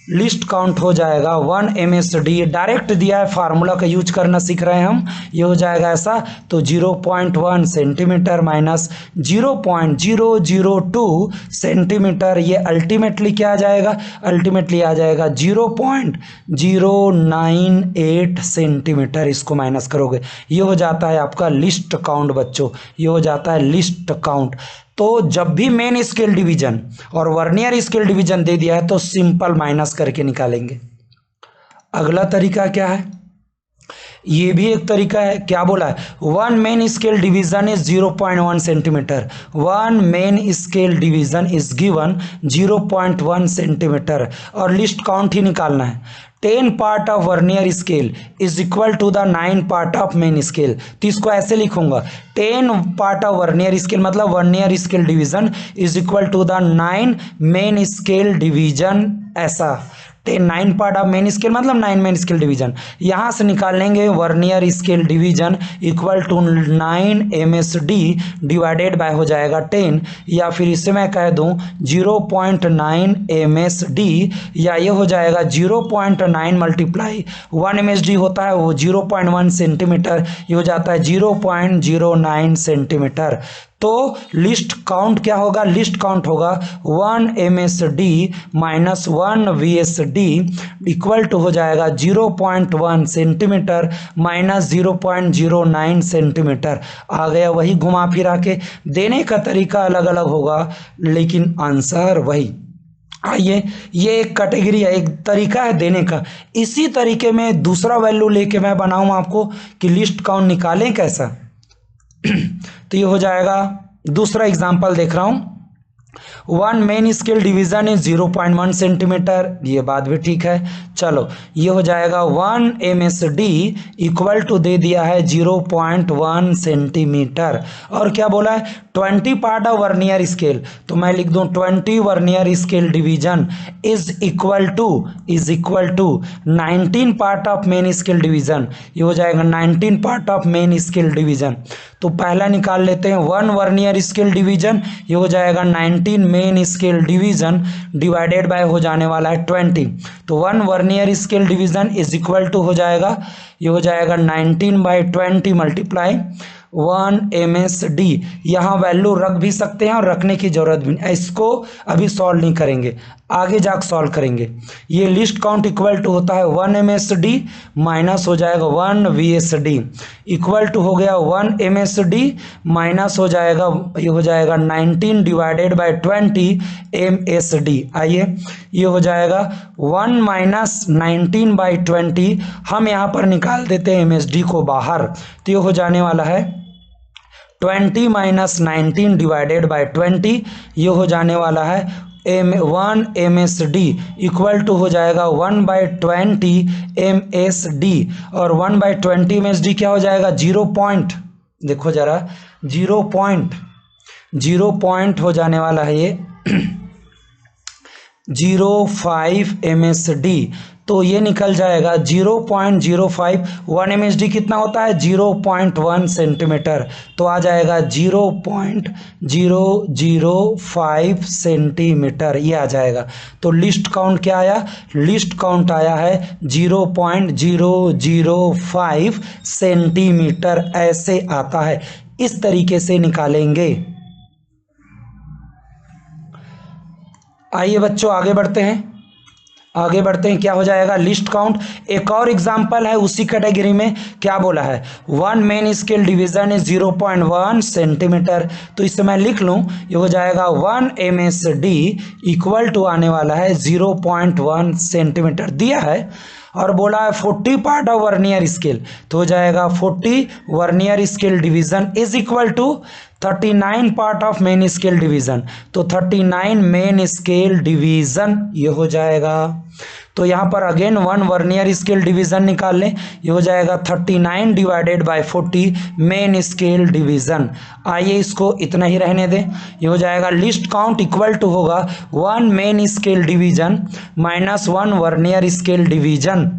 लिस्ट काउंट हो जाएगा 1 MSD, डायरेक्ट दिया है, फार्मूला का यूज करना सीख रहे हैं हम, ये हो जाएगा ऐसा, तो 0.1 सेंटीमीटर माइनस 0.002 सेंटीमीटर, ये अल्टीमेटली क्या आ जाएगा, अल्टीमेटली आ जाएगा 0.098 सेंटीमीटर, इसको माइनस करोगे ये हो जाता है आपका लिस्ट काउंट बच्चों, ये हो जाता है लिस्ट काउंट। तो जब भी मेन स्केल डिवीजन और वर्नियर स्केल डिवीजन दे दिया है तो सिंपल माइनस करके निकालेंगे। अगला तरीका क्या है, ये भी एक तरीका है, क्या बोला है, one main scale division is 0.1 centimetre, one main scale division is given 0.1 centimetre, और लिस्ट काउंट ही निकालना है। 10 part of vernier scale is equal to the 9 part of main scale, तो इसको ऐसे लिखूंगा, 10 पार्ट ऑफ वर्नियर स्केल मतलब vernier scale division is equal to the 9 main scale division, ऐसा 9 पार्ट ऑफ मेन स्केल मतलब 9 मेन स्केल डिवीजन, यहाँ से निकाल लेंगे vernier scale division equal to 9 MSD divided by हो जाएगा 10, या फिर इसे मैं कह दूँ 0.9 MSD, या ये हो जाएगा 0.9 मल्टीप्लाई 1 MSD होता है वो 0.1 सेंटीमीटर, ये हो जाता है 0.09 सेंटीमीटर। तो लिस्ट काउंट क्या होगा, लिस्ट काउंट होगा 1 MSD minus 1 VSD equal to हो जाएगा 0.1 सेंटीमीटर माइनस 0.09 सेंटीमीटर। आ गया वही घुमा फिरा के, देने का तरीका अलग अलग होगा लेकिन आंसर वही। आइए ये एक कैटेगरी है, एक तरीका है देने का, इसी तरीके में दूसरा वैल्यू लेके मैं बनाऊँ आपको कि लिस्ट काउंट निकालें कैसा। तो ये हो जाएगा, दूसरा एग्जांपल देख रहा हूं, one main scale division is 0.1 centimetre, ये बात भी ठीक है। चलो ये हो जाएगा 1 MSD इक्वल टू दे दिया है 0.1 सेंटीमीटर, और क्या बोला है 20 पार्ट ऑफ वर्नियर स्केल, तो मैं लिख दूं 20 vernier scale division is equal to 19 part of main scale division, ये हो जाएगा 19 part of main scale division. तो पहला निकाल लेते हैं, 1 वर्नियर स्केल डिवीजन ये हो जाएगा 19 main scale division divided by हो जाने वाला है 20, तो 1 vernier scale division is equal to हो जाएगा, ये हो जाएगा 19 बाई 20 मल्टीप्लाई 1 MSD। यहाँ वैल्यू रख भी सकते हैं और रखने की जरूरत भी नहीं, इसको अभी सॉल्व नहीं करेंगे, आगे जाकर सॉल्व करेंगे। ये लिस्ट काउंट इक्वल टू होता है 1 MSD माइनस हो जाएगा 1 VSD इक्वल टू हो गया 1 MSD माइनस हो जाएगा, ये हो जाएगा 19 डिवाइडेड बाय 20 MSD। आइए ये हो जाएगा 1 माइनस 19 बाई 20, हम यहाँ पर निकाल देते हैं MSD को बाहर, तो ये हो जाने वाला है 20 माइनस 19 डिवाइडेड बाय 20, ये हो जाने वाला है 1 MSD इक्वल टू हो जाएगा 1/20 MSD, और 1/20 MSD क्या हो जाएगा 0 पॉइंट, देखो जरा 0 पॉइंट हो जाने वाला है ये 0.5 MSD, तो ये निकल जाएगा 0.05। 1 MSD कितना होता है 0.1 सेंटीमीटर, तो आ जाएगा 0.005 सेंटीमीटर, ये आ जाएगा। तो लिस्ट काउंट क्या आया, लिस्ट काउंट आया है 0.005 सेंटीमीटर, ऐसे आता है, इस तरीके से निकालेंगे। आइए बच्चों आगे बढ़ते हैं, क्या हो जाएगा लिस्ट काउंट। एक और एग्जांपल है उसी कैटेगरी में, क्या बोला है 1 main scale division is 0.1 centimetre, तो इसे मैं लिख लूं, ये हो जाएगा 1 MSD इक्वल टू आने वाला है 0.1 सेंटीमीटर दिया है, और बोला है 40 पार्ट ऑफ वर्नियर स्केल, तो हो जाएगा 40 vernier scale division is equal to 39 part of main scale division, तो 39 मेन स्केल डिवीजन ये हो जाएगा। तो यहाँ पर अगेन 1 वर्नियर स्केल डिवीजन निकाल लें, ये हो जाएगा 39 divided by 40 main scale division. आइए इसको इतना ही रहने दें, ये हो जाएगा लिस्ट काउंट इक्वल टू होगा 1 main scale division minus 1 vernier scale division,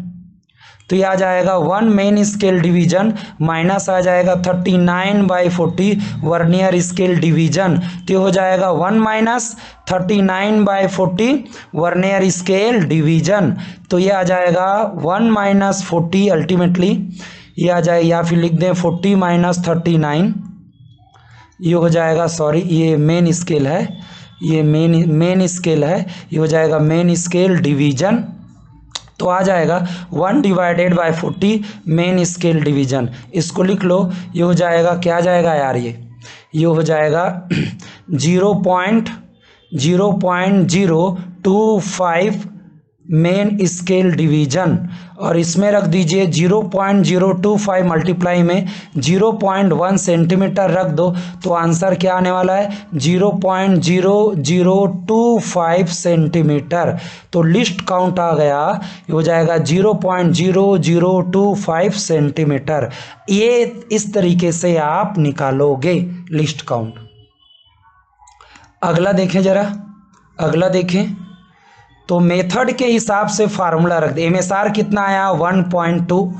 तो ये आ जाएगा 1 मेन स्केल डिवीजन माइनस आ जाएगा 39/40 वर्नियर स्केल डिवीजन, तो ये हो जाएगा 1 माइनस 39/40 वर्नियर स्केल डिवीजन, तो ये आ जाएगा 1 माइनस 40 अल्टीमेटली ये आ जाए, या फिर लिख दें 40 माइनस 39, ये हो जाएगा, सॉरी ये मेन स्केल है, ये मेन स्केल है, ये हो जाएगा मेन स्केल डिवीजन, तो आ जाएगा 1 divided by 40 main scale division, इसको लिख लो, ये हो जाएगा, क्या आ जाएगा यार ये हो जाएगा 0.025 मेन स्केल डिवीजन, और इसमें रख दीजिए 0.025 मल्टीप्लाई में 0.1 सेंटीमीटर रख दो, तो आंसर क्या आने वाला है 0.0025 सेंटीमीटर, तो लिस्ट काउंट आ गया, ये हो जाएगा 0.0025 सेंटीमीटर। ये इस तरीके से आप निकालोगे लिस्ट काउंट। अगला देखें जरा, अगला देखें, तो मेथड के हिसाब से फार्मूला रख दे। MSR कितना आया 1.2,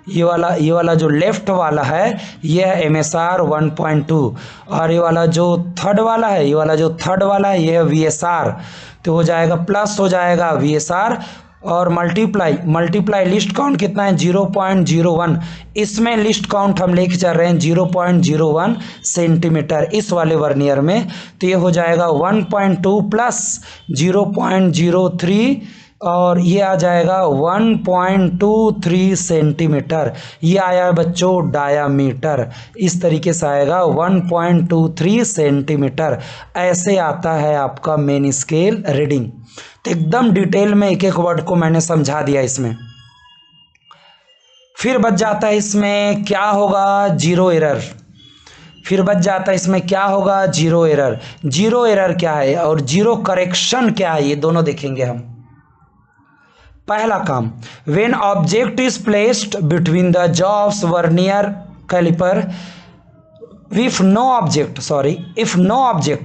ये वाला जो लेफ्ट वाला है ये है MSR 1.2, और ये वाला जो थर्ड वाला है, ये वाला जो थर्ड वाला है ये है VSR, तो हो जाएगा प्लस हो जाएगा VSR और मल्टीप्लाई लिस्ट काउंट कितना है 0.01, इसमें लिस्ट काउंट हम लेके चल रहे हैं 0.01 सेंटीमीटर इस वाले वर्नियर में, तो ये हो जाएगा 1.2 प्लस 0.03 और ये आ जाएगा 1.23 सेंटीमीटर, ये आया है बच्चों डायामीटर, इस तरीके से आएगा 1.23 सेंटीमीटर, ऐसे आता है आपका मेन स्केल रीडिंग। तो एकदम डिटेल में एक एक वर्ड को मैंने समझा दिया इसमें। फिर बच जाता है इसमें क्या होगा जीरो एरर, फिर बच जाता है इसमें क्या होगा जीरो एरर। जीरो एरर क्या है और जीरो करेक्शन क्या है, ये दोनों देखेंगे हम। पहला काम, when object is placed between the जॉब्स vernier caliper, if no object,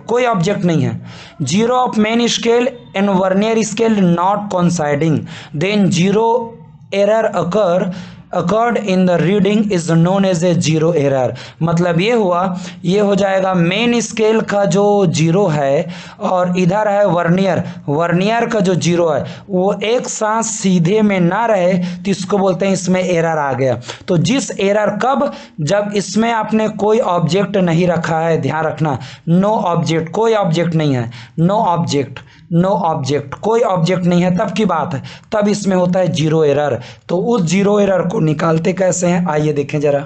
कोई ऑब्जेक्ट नहीं है, zero of main scale and vernier scale not coinciding, then zero error occur occurred in the reading is known as a zero error। मतलब ये हुआ, ये हो जाएगा मेन स्केल का जो जीरो है और इधर है वर्नियर, वर्नियर का जो जीरो है वो एक साथ सीधे में ना रहे तो इसको बोलते हैं इसमें एरर आ गया। तो जिस एरर कब, जब इसमें आपने कोई ऑब्जेक्ट नहीं रखा है, ध्यान रखना, नो ऑब्जेक्ट, कोई ऑब्जेक्ट नहीं है, नो ऑब्जेक्ट, नो ऑब्जेक्ट, कोई ऑब्जेक्ट नहीं है, तब की बात है, तब इसमें होता है जीरो एरर। तो उस जीरो एरर को निकालते कैसे हैं, आइए देखें जरा।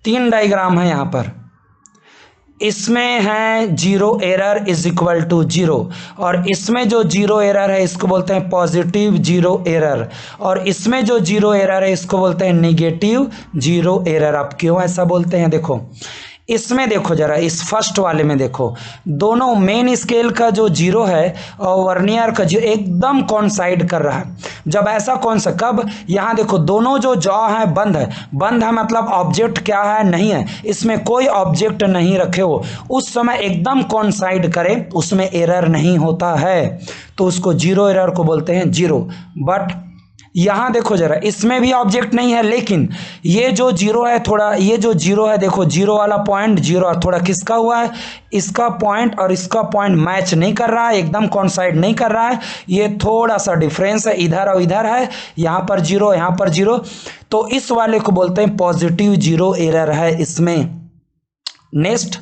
3 डायग्राम है यहाँ पर, इसमें है zero error is equal to zero, और इसमें जो जीरो एरर है इसको बोलते हैं पॉजिटिव जीरो एरर, और इसमें जो जीरो एरर है इसको बोलते हैं नेगेटिव जीरो एरर। अब क्यों ऐसा बोलते हैं, देखो इसमें देखो जरा, इस फर्स्ट वाले में देखो, दोनों मेन स्केल का जो जीरो है और वर्नियर का जीरो एकदम कॉन्साइड कर रहा है। जब ऐसा कौन सा, कब, यहाँ देखो दोनों जो जॉ है बंद है, बंद है मतलब ऑब्जेक्ट क्या है, नहीं है, इसमें कोई ऑब्जेक्ट नहीं रखे हो, उस समय एकदम कॉन्साइड करे, उसमें एरर नहीं होता है, तो उसको जीरो एरर को बोलते हैं जीरो। बट यहाँ देखो जरा, इसमें भी ऑब्जेक्ट नहीं है, लेकिन ये जो जीरो है थोड़ा, ये जो जीरो है देखो, जीरो वाला पॉइंट जीरो थोड़ा किसका हुआ है, इसका पॉइंट और इसका पॉइंट मैच नहीं कर रहा है, एकदम कॉन्साइड नहीं कर रहा है, ये थोड़ा सा डिफरेंस है, इधर और इधर है, यहाँ पर जीरो यहाँ पर जीरो, तो इस वाले को बोलते हैं पॉजिटिव जीरो एरर है इसमें। नेक्स्ट,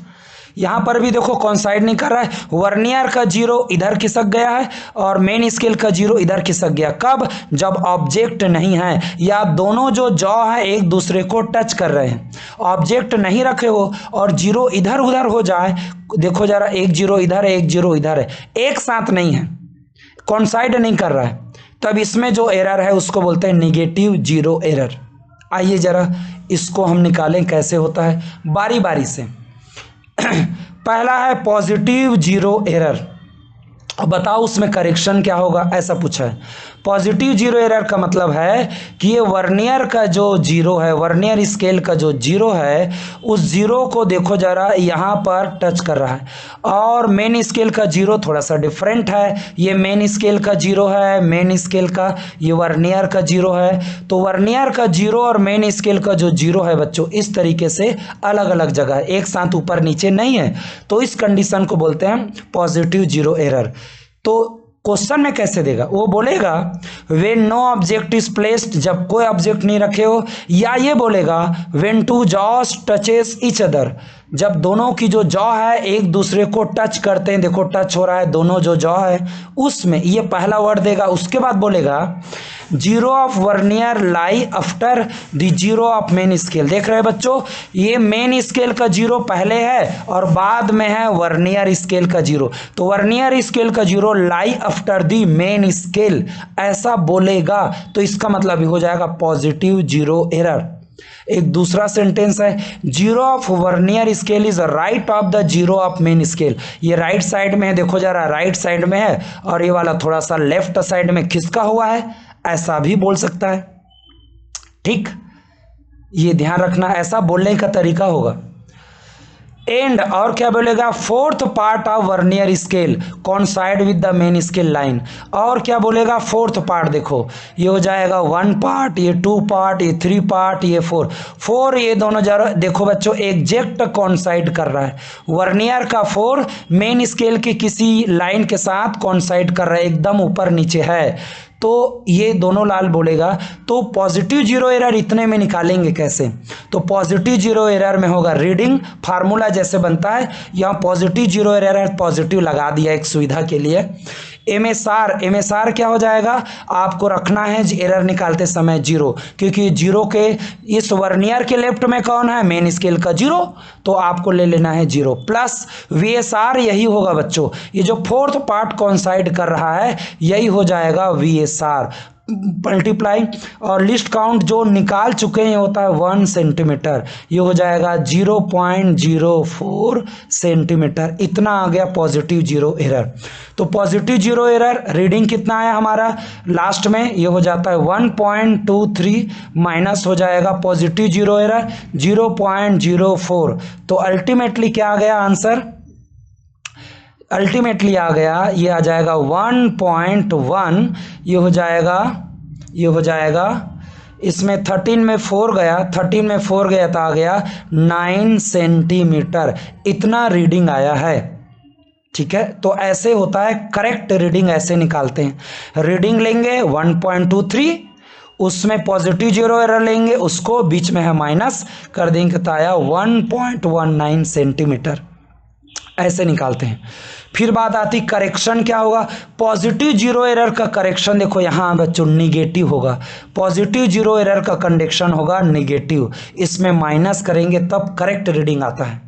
यहाँ पर भी देखो कॉन्साइड नहीं कर रहा है, वर्नियर का जीरो इधर खिसक गया है और मेन स्केल का जीरो इधर खिसक गया, कब, जब ऑब्जेक्ट नहीं है या दोनों जो जॉ है एक दूसरे को टच कर रहे हैं, ऑब्जेक्ट नहीं रखे हो और जीरो इधर उधर हो जाए, देखो जरा, एक जीरो इधर है एक जीरो इधर है, एक साथ नहीं है, कॉन्साइड नहीं कर रहा है, तब इसमें जो एरर है उसको बोलते हैं नेगेटिव जीरो एरर। आइए जरा इसको हम निकालें कैसे होता है, बारी बारी से। पहला है पॉजिटिव जीरो एरर, अब बताओ उसमें करेक्शन क्या होगा, ऐसा पूछा है। पॉजिटिव जीरो एरर का मतलब है कि ये वर्नियर का जो जीरो है, वर्नियर स्केल का जो जीरो है, उस जीरो को देखो जरा यहाँ पर टच कर रहा है, और मेन स्केल का जीरो थोड़ा सा डिफरेंट है, ये मेन स्केल का जीरो है, मेन स्केल का, ये वर्नियर का जीरो है, तो वर्नियर का जीरो और मेन स्केल का जो जीरो है बच्चों इस तरीके से अलग अलग जगह, एक साथ ऊपर नीचे नहीं है, तो इस कंडीशन को बोलते हैं पॉजिटिव जीरो एरर। तो क्वेश्चन में कैसे देगा, वो बोलेगा when no object is placed, जब कोई ऑब्जेक्ट नहीं रखे हो, या ये बोलेगा when two jaws touches each other, जब दोनों की जो जॉ है एक दूसरे को टच करते हैं, देखो टच हो रहा है दोनों जो जॉ है उसमें, ये पहला वर्ड देगा। उसके बाद बोलेगा zero of vernier lie after the zero of main scale. देख रहे हैं बच्चों, ये मेन स्केल का जीरो पहले है और बाद में है वर्नियर स्केल का जीरो, तो वर्नियर स्केल का zero lie after the main scale ऐसा बोलेगा, तो इसका मतलब हो जाएगा पॉजिटिव जीरो एरर। एक दूसरा सेंटेंस है, zero of vernier scale is right of the zero of main scale, ये राइट साइड में है, देखो जरा राइट साइड में है, और ये वाला थोड़ा सा लेफ्ट साइड में खिसका हुआ है, ऐसा भी बोल सकता है। ठीक, ये ध्यान रखना, ऐसा बोलने का तरीका होगा। एंड, और क्या बोलेगा, fourth part of vernier scale कॉन्साइड with the main scale line, और क्या बोलेगा फोर्थ पार्ट, देखो ये हो जाएगा 1 पार्ट, ये 2 पार्ट, ये 3 पार्ट, ये 4, ये दोनों जरा देखो बच्चों एग्जैक्ट कॉन्साइड कर रहा है, वर्नियर का 4 मेन स्केल की किसी लाइन के साथ कॉन्साइड कर रहा है, एकदम ऊपर नीचे है, तो ये दोनों लाल बोलेगा। तो पॉजिटिव जीरो एरर इतने में निकालेंगे कैसे, तो पॉजिटिव जीरो एरर में होगा रीडिंग, फार्मूला जैसे बनता है, यहाँ पॉजिटिव जीरो एरर है, पॉजिटिव लगा दिया एक सुविधा के लिए। एमएसआर क्या हो जाएगा, आपको रखना है एरर निकालते समय जीरो, क्योंकि जीरो के इस वर्नियर के लेफ्ट में कौन है, मेन स्केल का जीरो, तो आपको ले लेना है जीरो, प्लस वीएसआर यही होगा बच्चों, ये जो फोर्थ पार्ट कॉन्साइड कर रहा है यही हो जाएगा वीएसआर, मल्टीप्लाई, और लिस्ट काउंट जो निकाल चुके हैं होता है 1 सेंटीमीटर, ये हो जाएगा 0.04 सेंटीमीटर, इतना आ गया पॉजिटिव जीरो एरर। तो पॉजिटिव जीरो एरर रीडिंग कितना है हमारा लास्ट में, ये हो जाता है 1.23 माइनस हो जाएगा पॉजिटिव जीरो एरर 0.04, तो अल्टीमेटली क्या आ गया आंसर, अल्टीमेटली आ गया, ये आ जाएगा 1.1, ये हो जाएगा ये हो जाएगा, इसमें 13 में 4 गया, 13 में 4 गया तो आ गया 9 सेंटीमीटर, इतना रीडिंग आया है। ठीक है, तो ऐसे होता है, करेक्ट रीडिंग ऐसे निकालते हैं। रीडिंग लेंगे 1.23, उसमें पॉजिटिव जीरो एरर लेंगे, उसको बीच में है माइनस कर देंगे तो आया 1.19 सेंटीमीटर, ऐसे निकालते हैं। फिर बात आती करेक्शन क्या होगा। पॉजिटिव जीरो एरर का करेक्शन देखो यहाँ बच्चों निगेटिव होगा, पॉजिटिव जीरो एरर का कंडक्शन होगा निगेटिव, इसमें माइनस करेंगे तब करेक्ट रीडिंग आता है।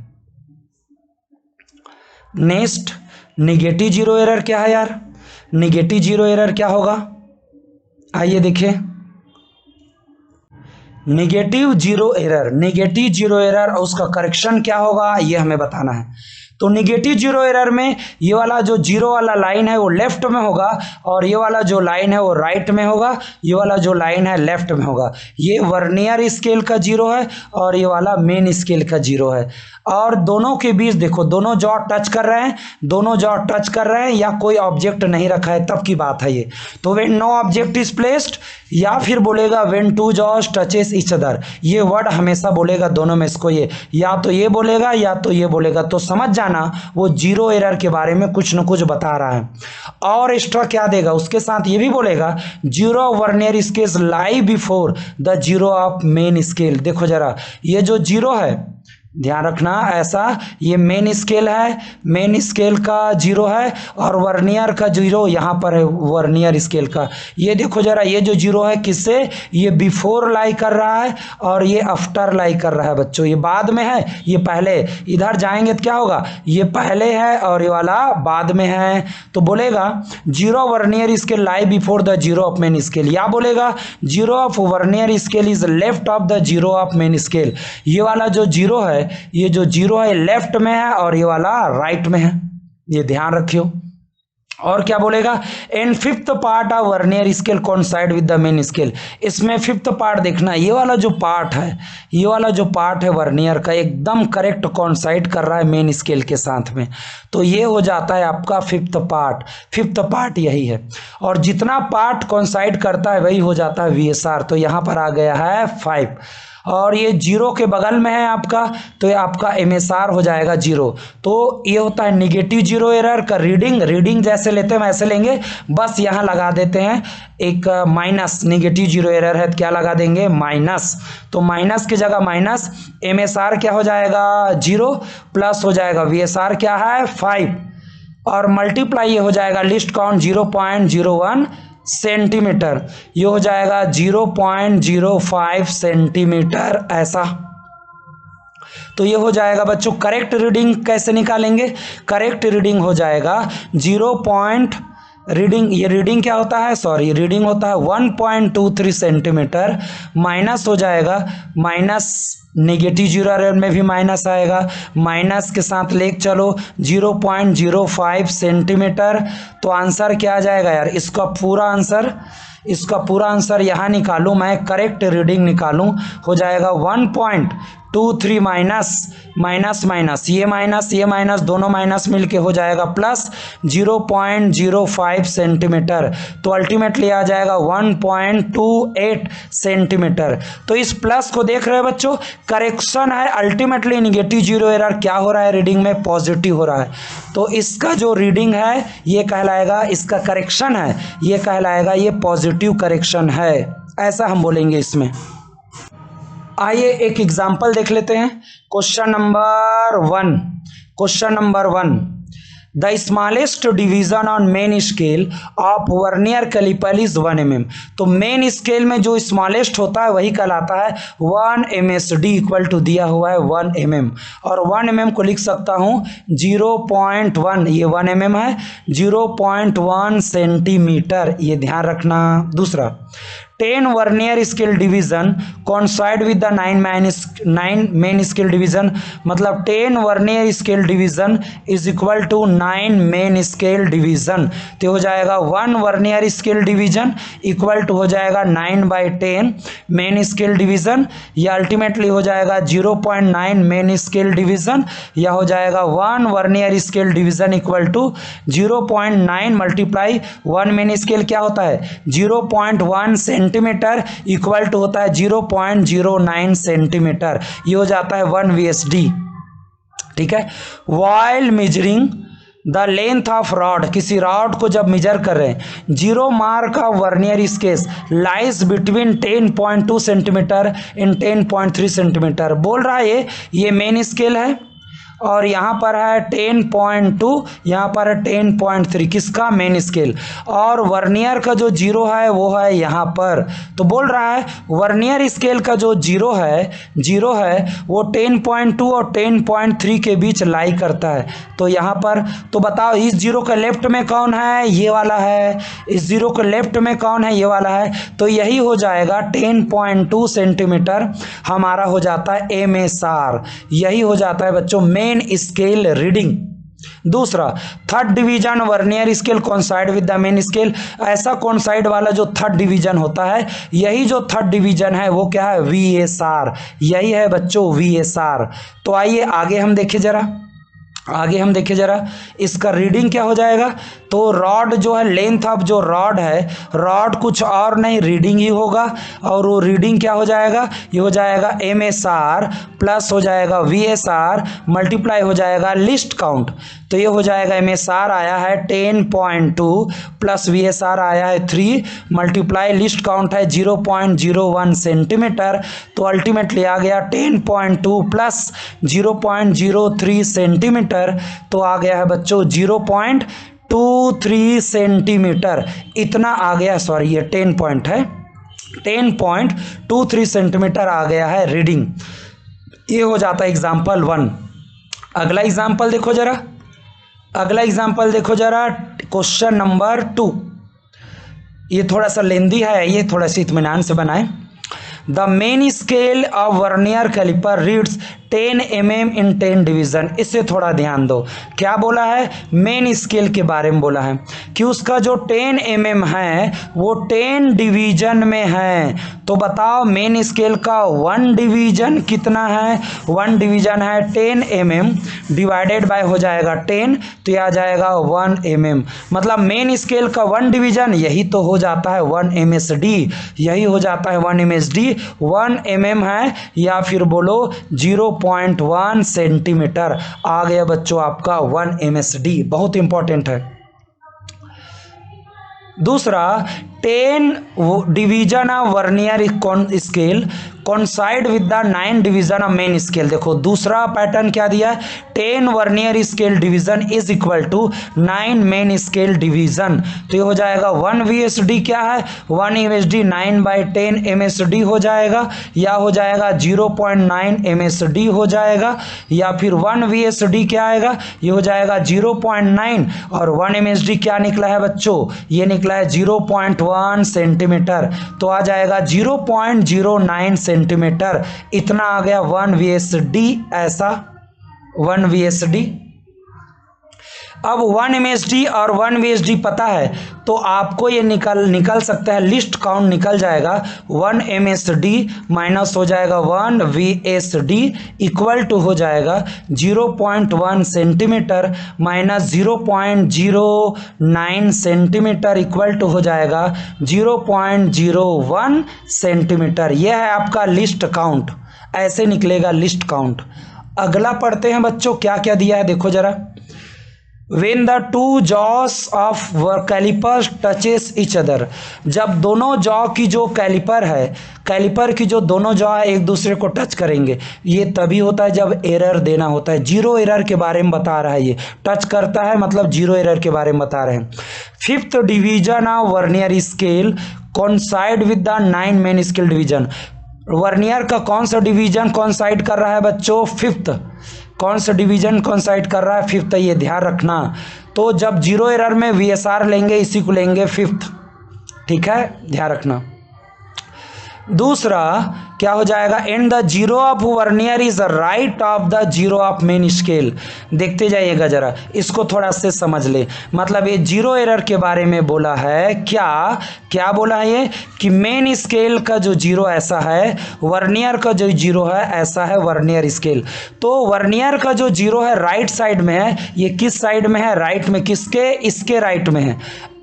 नेक्स्ट निगेटिव जीरो एरर क्या है यार, निगेटिव जीरो एरर क्या होगा, आइए देखिए। Negative zero error, negative zero error और उसका करेक्शन क्या होगा ये हमें बताना है। तो निगेटिव जीरो एरर में ये वाला जो जीरो वाला लाइन है वो लेफ्ट में होगा और ये वाला जो लाइन है वो राइट में होगा, ये वाला जो लाइन है लेफ्ट में होगा। ये वर्नियर स्केल का जीरो है और ये वाला मेन स्केल का जीरो है, और दोनों के बीच देखो दोनों जॉ टच कर रहे हैं, दोनों जॉ टच कर रहे हैं या कोई ऑब्जेक्ट नहीं रखा है तब की बात है ये। तो when no object is placed, या फिर बोलेगा when two jaws touches each other, ये वर्ड हमेशा बोलेगा दोनों में इसको, ये या तो ये बोलेगा या तो ये बोलेगा, तो समझ जाना वो जीरो एरर के बारे में कुछ न कुछ बता रहा है। और एक्स्ट्रा क्या देगा उसके साथ, ये भी बोलेगा zero vernier scale lie before the zero of main scale. देखो जरा ये जो जीरो है ध्यान रखना, ऐसा ये मेन स्केल है, मेन स्केल का जीरो है और वर्नियर का जीरो यहाँ पर है वर्नियर स्केल का। ये देखो जरा ये जो जीरो है किससे, ये बिफोर लाई कर रहा है और ये आफ्टर लाई कर रहा है बच्चों, ये बाद में है ये पहले। इधर जाएंगे तो क्या होगा, ये पहले है और ये वाला बाद में है। तो बोलेगा zero vernier scale lie before the zero of main scale, या बोलेगा zero of vernier scale is left of the zero of main scale. ये वाला जो जीरो है, ये जो जीरो है लेफ्ट में है और ये वाला राइट में है, ये ध्यान रखियो। और क्या बोलेगा, in fifth part of vernier scale coincide with the main scale. इसमें फिफ्थ पार्ट देखना, ये वाला जो पार्ट है, ये वाला जो पार्ट है वर्नियर का एकदम करेक्ट कोइंसाइड कर रहा है मेन स्केल के साथ में, तो ये हो जाता है आपका फिफ्थ पार्ट। फिफ्थ पार्ट यही है, और जितना पार्ट कोइंसाइड करता है वही हो जाता है VSR। तो यहाँ पर आ गया है 5, और ये जीरो के बगल में है आपका, तो ये आपका MSR हो जाएगा जीरो। तो ये होता है निगेटिव जीरो एरर का रीडिंग। रीडिंग जैसे लेते हैं वैसे लेंगे, बस यहाँ लगा देते हैं एक माइनस, निगेटिव जीरो एरर है तो क्या लगा देंगे माइनस, तो माइनस की जगह माइनस, MSR क्या हो जाएगा जीरो, प्लस हो जाएगा VSR क्या है 5, और मल्टीप्लाई ये हो जाएगा लिस्ट काउंट 0.01 सेंटीमीटर, ये हो जाएगा 0.05 सेंटीमीटर ऐसा। तो ये हो जाएगा बच्चों करेक्ट रीडिंग। कैसे निकालेंगे, करेक्ट रीडिंग हो जाएगा रीडिंग, ये रीडिंग क्या होता है, सॉरी रीडिंग होता है 1.23 सेंटीमीटर, माइनस हो जाएगा माइनस, नेगेटिव जीरो एरर में भी माइनस आएगा, माइनस के साथ लेके चलो 0.05 सेंटीमीटर। तो आंसर क्या आ जाएगा यार, इसका पूरा आंसर यहाँ निकालूं मैं, करेक्ट रीडिंग निकालूं, हो जाएगा 1.23 माइनस ये माइनस दोनों माइनस मिलके हो जाएगा प्लस 0.05 सेंटीमीटर, तो अल्टीमेटली आ जाएगा 1.28 सेंटीमीटर। तो इस प्लस को देख रहे हैं बच्चों, करेक्शन है, अल्टीमेटली निगेटिव जीरो एरर क्या हो रहा है रीडिंग में, पॉजिटिव हो रहा है। तो इसका जो रीडिंग है ये कहलाएगा, इसका करेक्शन है ये कहलाएगा ये पॉजिटिव करेक्शन है, ऐसा हम बोलेंगे इसमें। आइए एक एग्जाम्पल देख लेते हैं। Question number 1, the smallest division on main scale of vernier caliper is 1 mm। तो मेन स्केल में जो स्मॉलेस्ट होता है वही कहलाता है 1 MSD इक्वल टू दिया हुआ है 1 mm, और 1 mm को लिख सकता हूँ 0.1, ये 1 mm है, 0.1 सेंटीमीटर, ये ध्यान रखना। दूसरा 10 vernier scale division coincide with the 9 main scale division, मतलब 10 vernier scale division is equal to 9 main scale division. तो हो जाएगा 1 vernier scale division equal to हो जाएगा 9/10 मेन स्केल डिवीजन, या अल्टीमेटली हो जाएगा 0.9 मेन स्केल डिवीजन, या हो जाएगा 1 vernier scale division equal to 0.9 multiply 1 main scale क्या होता है 0.1 सेंटीमीटर इक्वल टू होता है 0.09 सेंटीमीटर। ये हो जाता है 1 VSD। ठीक है। While measuring the length of rod, किसी रॉड को जब मेजर कर रहे हैं, 0 mark of vernier scale lies between 10.2 centimetre in 10.3 centimetre. बोल रहा है ये मेन स्केल है और यहाँ पर है 10.2, यहाँ पर है 10.3, किसका? Main scale. और वर्नियर का जो जीरो है वो है यहाँ पर। तो बोल रहा है वर्नियर स्केल का जो जीरो है वो 10.2 और 10.3 के बीच लाई करता है। तो यहाँ पर तो बताओ इस जीरो के लेफ्ट में कौन है? ये वाला है। इस जीरो के लेफ्ट में कौन है? ये वाला है। तो यही हो जाएगा 10.2 सेंटीमीटर हमारा हो जाता है MSR। यही हो जाता है बच्चों मेन स्केल रीडिंग। दूसरा, third division vernier scale coincide with the main scale. ऐसा कोइंसाइड वाला जो थर्ड डिवीजन होता है, यही जो थर्ड डिवीजन है वो क्या है? VSR। यही है बच्चों VSR। तो आइए आगे हम देखें जरा इसका रीडिंग क्या हो जाएगा। तो रॉड जो है, लेंथ ऑफ जो रॉड है, रॉड कुछ और नहीं रीडिंग ही होगा। और वो रीडिंग क्या हो जाएगा? ये हो जाएगा MSR प्लस हो जाएगा VSR मल्टीप्लाई हो जाएगा लिस्ट काउंट। तो ये हो जाएगा MSR आया है 10.2 प्लस VSR आया है 3 मल्टीप्लाई लिस्ट काउंट है 0.01 सेंटीमीटर। तो अल्टीमेटली आ गया 10.2 प्लस 0.03 सेंटीमीटर। तो आ गया है बच्चों 0.23 सेंटीमीटर। इतना आ गया, सॉरी ये 10 पॉइंट है, 10.23 सेंटीमीटर आ गया है रीडिंग। ये हो जाता है एग्जाम्पल 1। अगला एग्जाम्पल देखो जरा, क्वेश्चन नंबर 2। ये थोड़ा सा लेंदी है, ये थोड़ा सा इत्मीनान से बनाएं। The main scale of vernier caliper reads 10 mm in 10 division. इससे थोड़ा ध्यान दो, क्या बोला है? मेन स्केल के बारे में बोला है कि उसका जो 10 mm है वो 10 डिवीजन में है। तो बताओ मेन स्केल का 1 डिवीजन कितना है? 1 डिवीजन है 10 mm डिवाइडेड बाय हो जाएगा 10, तो यह आ जाएगा 1 mm। मतलब मेन स्केल का 1 डिवीजन यही तो हो जाता है 1 MSD। यही हो जाता है 1 MSD। 1 mm है या फिर बोलो 0.1 सेंटीमीटर। आ गया बच्चों आपका 1 MSD। बहुत इंपॉर्टेंट है। दूसरा, 10 division of vernier scale coincide with the 9 division of main scale. देखो दूसरा पैटर्न क्या दिया है? 10 vernier scale division is equal to 9 main scale division. तो ये हो जाएगा 1 VSD क्या है? 1 MSD 9/10 MSD हो जाएगा, या हो जाएगा 0.9 MSD हो जाएगा, या फिर 1 VSD क्या आएगा? ये हो जाएगा 0.9 और 1 MSD क्या निकला है बच्चों? ये निकला है 0.1 सेंटीमीटर। तो आ जाएगा 0.09 सेंटीमीटर। इतना आ गया 1 VSD। ऐसा 1 VSD। अब 1 MSD और 1 VSD पता है तो आपको ये निकल सकता है, लिस्ट काउंट निकल जाएगा। 1 MSD माइनस हो जाएगा 1 VSD इक्वल टू हो जाएगा 0.1 centimetre minus 0.09 centimetre equal to हो जाएगा 0.01 सेंटीमीटर। यह है आपका लिस्ट काउंट। ऐसे निकलेगा लिस्ट काउंट। अगला पढ़ते हैं बच्चों, क्या क्या दिया है देखो जरा। When the two jaws of caliper touches each other, जब दोनों जॉ की जो कैलिपर की जो दोनों जॉ एक दूसरे को टच करेंगे, ये तभी होता है जब एरर देना होता है। जीरो एरर के बारे में बता रहा है, ये टच करता है मतलब जीरो एरर के बारे में बता रहे हैं। 5th division of vernier scale coincide with the 9 main scale division. Vernier का कौन सा डिवीजन कोइंसाइड कर रहा है बच्चों? 5th। कौन सा डिवीजन कोइंसाइड कर रहा है? 5th। ये ध्यान रखना। तो जब जीरो एरर में VSR लेंगे, इसी को लेंगे 5th। ठीक है, ध्यान रखना। दूसरा क्या हो जाएगा? And the zero of vernier is right of the zero of main scale. देखते जाइएगा जरा, इसको थोड़ा से समझ ले। मतलब ये जीरो एरर के बारे में बोला है। क्या बोला है ये? कि मेन स्केल का जो जीरो ऐसा है, वर्नियर का जो जीरो है ऐसा है वर्नियर स्केल। तो वर्नियर का जो जीरो है राइट साइड में है। ये किस साइड में है? राइट में। किसके? इसके राइट में है।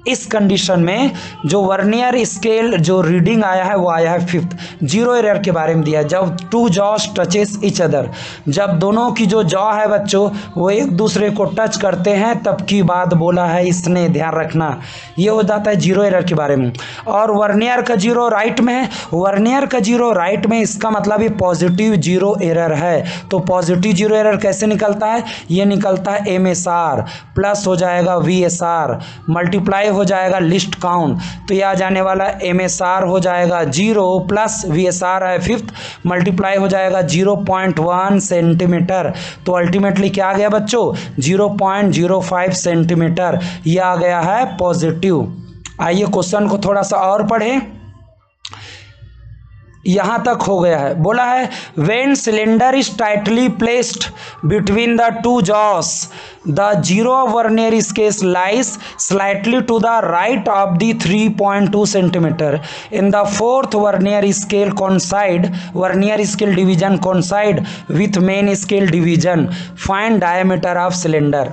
इस कंडीशन में जो वर्नियर स्केल जो रीडिंग आया है वो आया है 5th। जीरो एरर के बारे में दिया है, जब two jaws touches each other, जब दोनों की जो जॉ है बच्चों वो एक दूसरे को टच करते हैं तब की बात बोला है इसने, ध्यान रखना। ये हो जाता है जीरो एरर के बारे में। और वर्नियर का जीरो राइट में है, वर्नियर का जीरो राइट में, इसका मतलब ये पॉजिटिव जीरो एरर है। तो पॉजिटिव जीरो एरर कैसे निकलता है, ये निकलता है MSR प्लस हो जाएगा VSR मल्टीप्लाई हो जाएगा लिस्ट काउंट। तो ये आ जाने वाला MSR हो जाएगा 0 प्लस VSR है 5th मल्टीप्लाई हो जाएगा 0.1 सेंटीमीटर। तो अल्टीमेटली क्या आ गया बच्चों 0.05 सेंटीमीटर, ये आ गया है पॉजिटिव। आइए क्वेश्चन को थोड़ा सा और पढ़ें। यहाँ तक हो गया है, बोला है when cylinder is tightly placed between the two jaws the zero vernier scale lies slightly to the right of the 3.2 centimetre in the fourth vernier scale coincide, vernier scale division coincide with main scale division, find diameter of cylinder.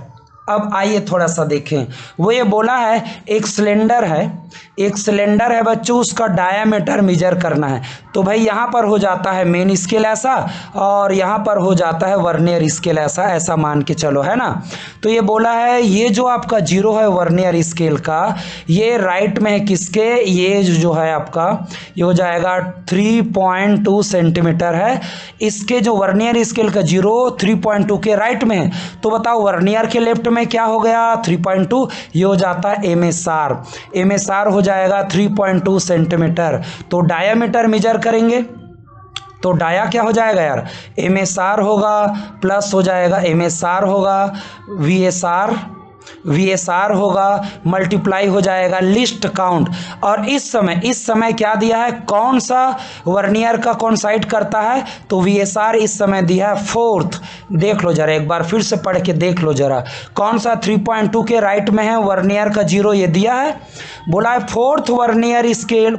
अब आइए थोड़ा सा देखें, वो ये बोला है एक सिलेंडर है, एक सिलेंडर है बच्चों, उसका डायामीटर मेजर करना है। तो भाई यहाँ पर हो जाता है मेन स्केल ऐसा और यहाँ पर हो जाता है वर्नियर स्केल ऐसा, ऐसा मान के चलो, है ना। तो ये बोला है ये जो आपका जीरो है वर्नियर स्केल का, ये राइट में है किसके, ये जो है आपका ये हो जाएगा 3.2 सेंटीमीटर है। इसके जो वर्नियर स्केल का जीरो 3.2 के राइट में है। तो बताओ वर्नियर के लेफ्ट में क्या हो गया 3.2, ये हो जाता है MSR, MSR हो जाएगा 3.2 सेंटीमीटर। तो डायामीटर मेजर करेंगे तो डाया क्या हो जाएगा यार MSR होगा प्लस हो जाएगा MSR होगा VSR होगा मल्टीप्लाई हो जाएगा लिस्ट काउंट। और इस समय क्या दिया है, कौन सा वर्नियर का कोइंसाइड करता है, तो VSR इस समय दिया है 4th। देख लो जरा एक बार फिर से पढ़ के देख लो जरा, कौन सा 3.2 के राइट में है वर्नियर का जीरो, ये दिया है, बोला है 4th vernier scale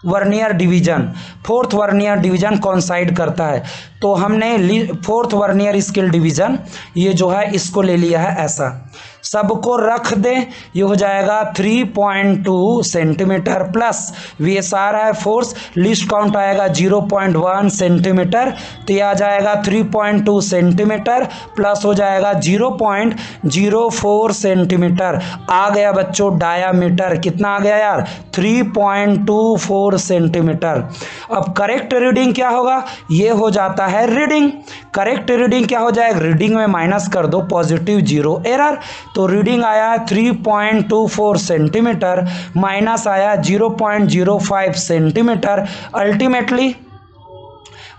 vernier division, 4th vernier division coincide करता है। तो हमने 4th वर्नियर स्केल डिवीजन ये जो है इसको ले लिया है ऐसा, सबको रख दें, ये हो जाएगा 3.2 सेंटीमीटर प्लस VSR है 4th, लिस्ट काउंट आएगा 0.1 सेंटीमीटर। तो ये आ जाएगा 3.2 सेंटीमीटर प्लस हो जाएगा 0.04 सेंटीमीटर। आ गया बच्चों डायामीटर, कितना आ गया यार 3.24 सेंटीमीटर। अब करेक्ट रीडिंग क्या होगा, ये हो जाता है रीडिंग, करेक्ट रीडिंग क्या हो जाएगा, रीडिंग में माइनस कर दो पॉजिटिव जीरो एरर। तो रीडिंग आया 3.24 सेंटीमीटर माइनस आया 0.05 सेंटीमीटर,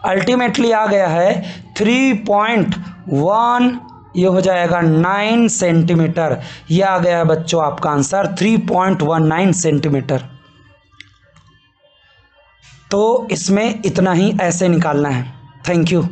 अल्टीमेटली आ गया है 3.1, ये हो जाएगा 9 सेंटीमीटर। ये आ गया है बच्चों आपका आंसर 3.19 सेंटीमीटर। तो इसमें इतना ही ऐसे निकालना है। Thank you.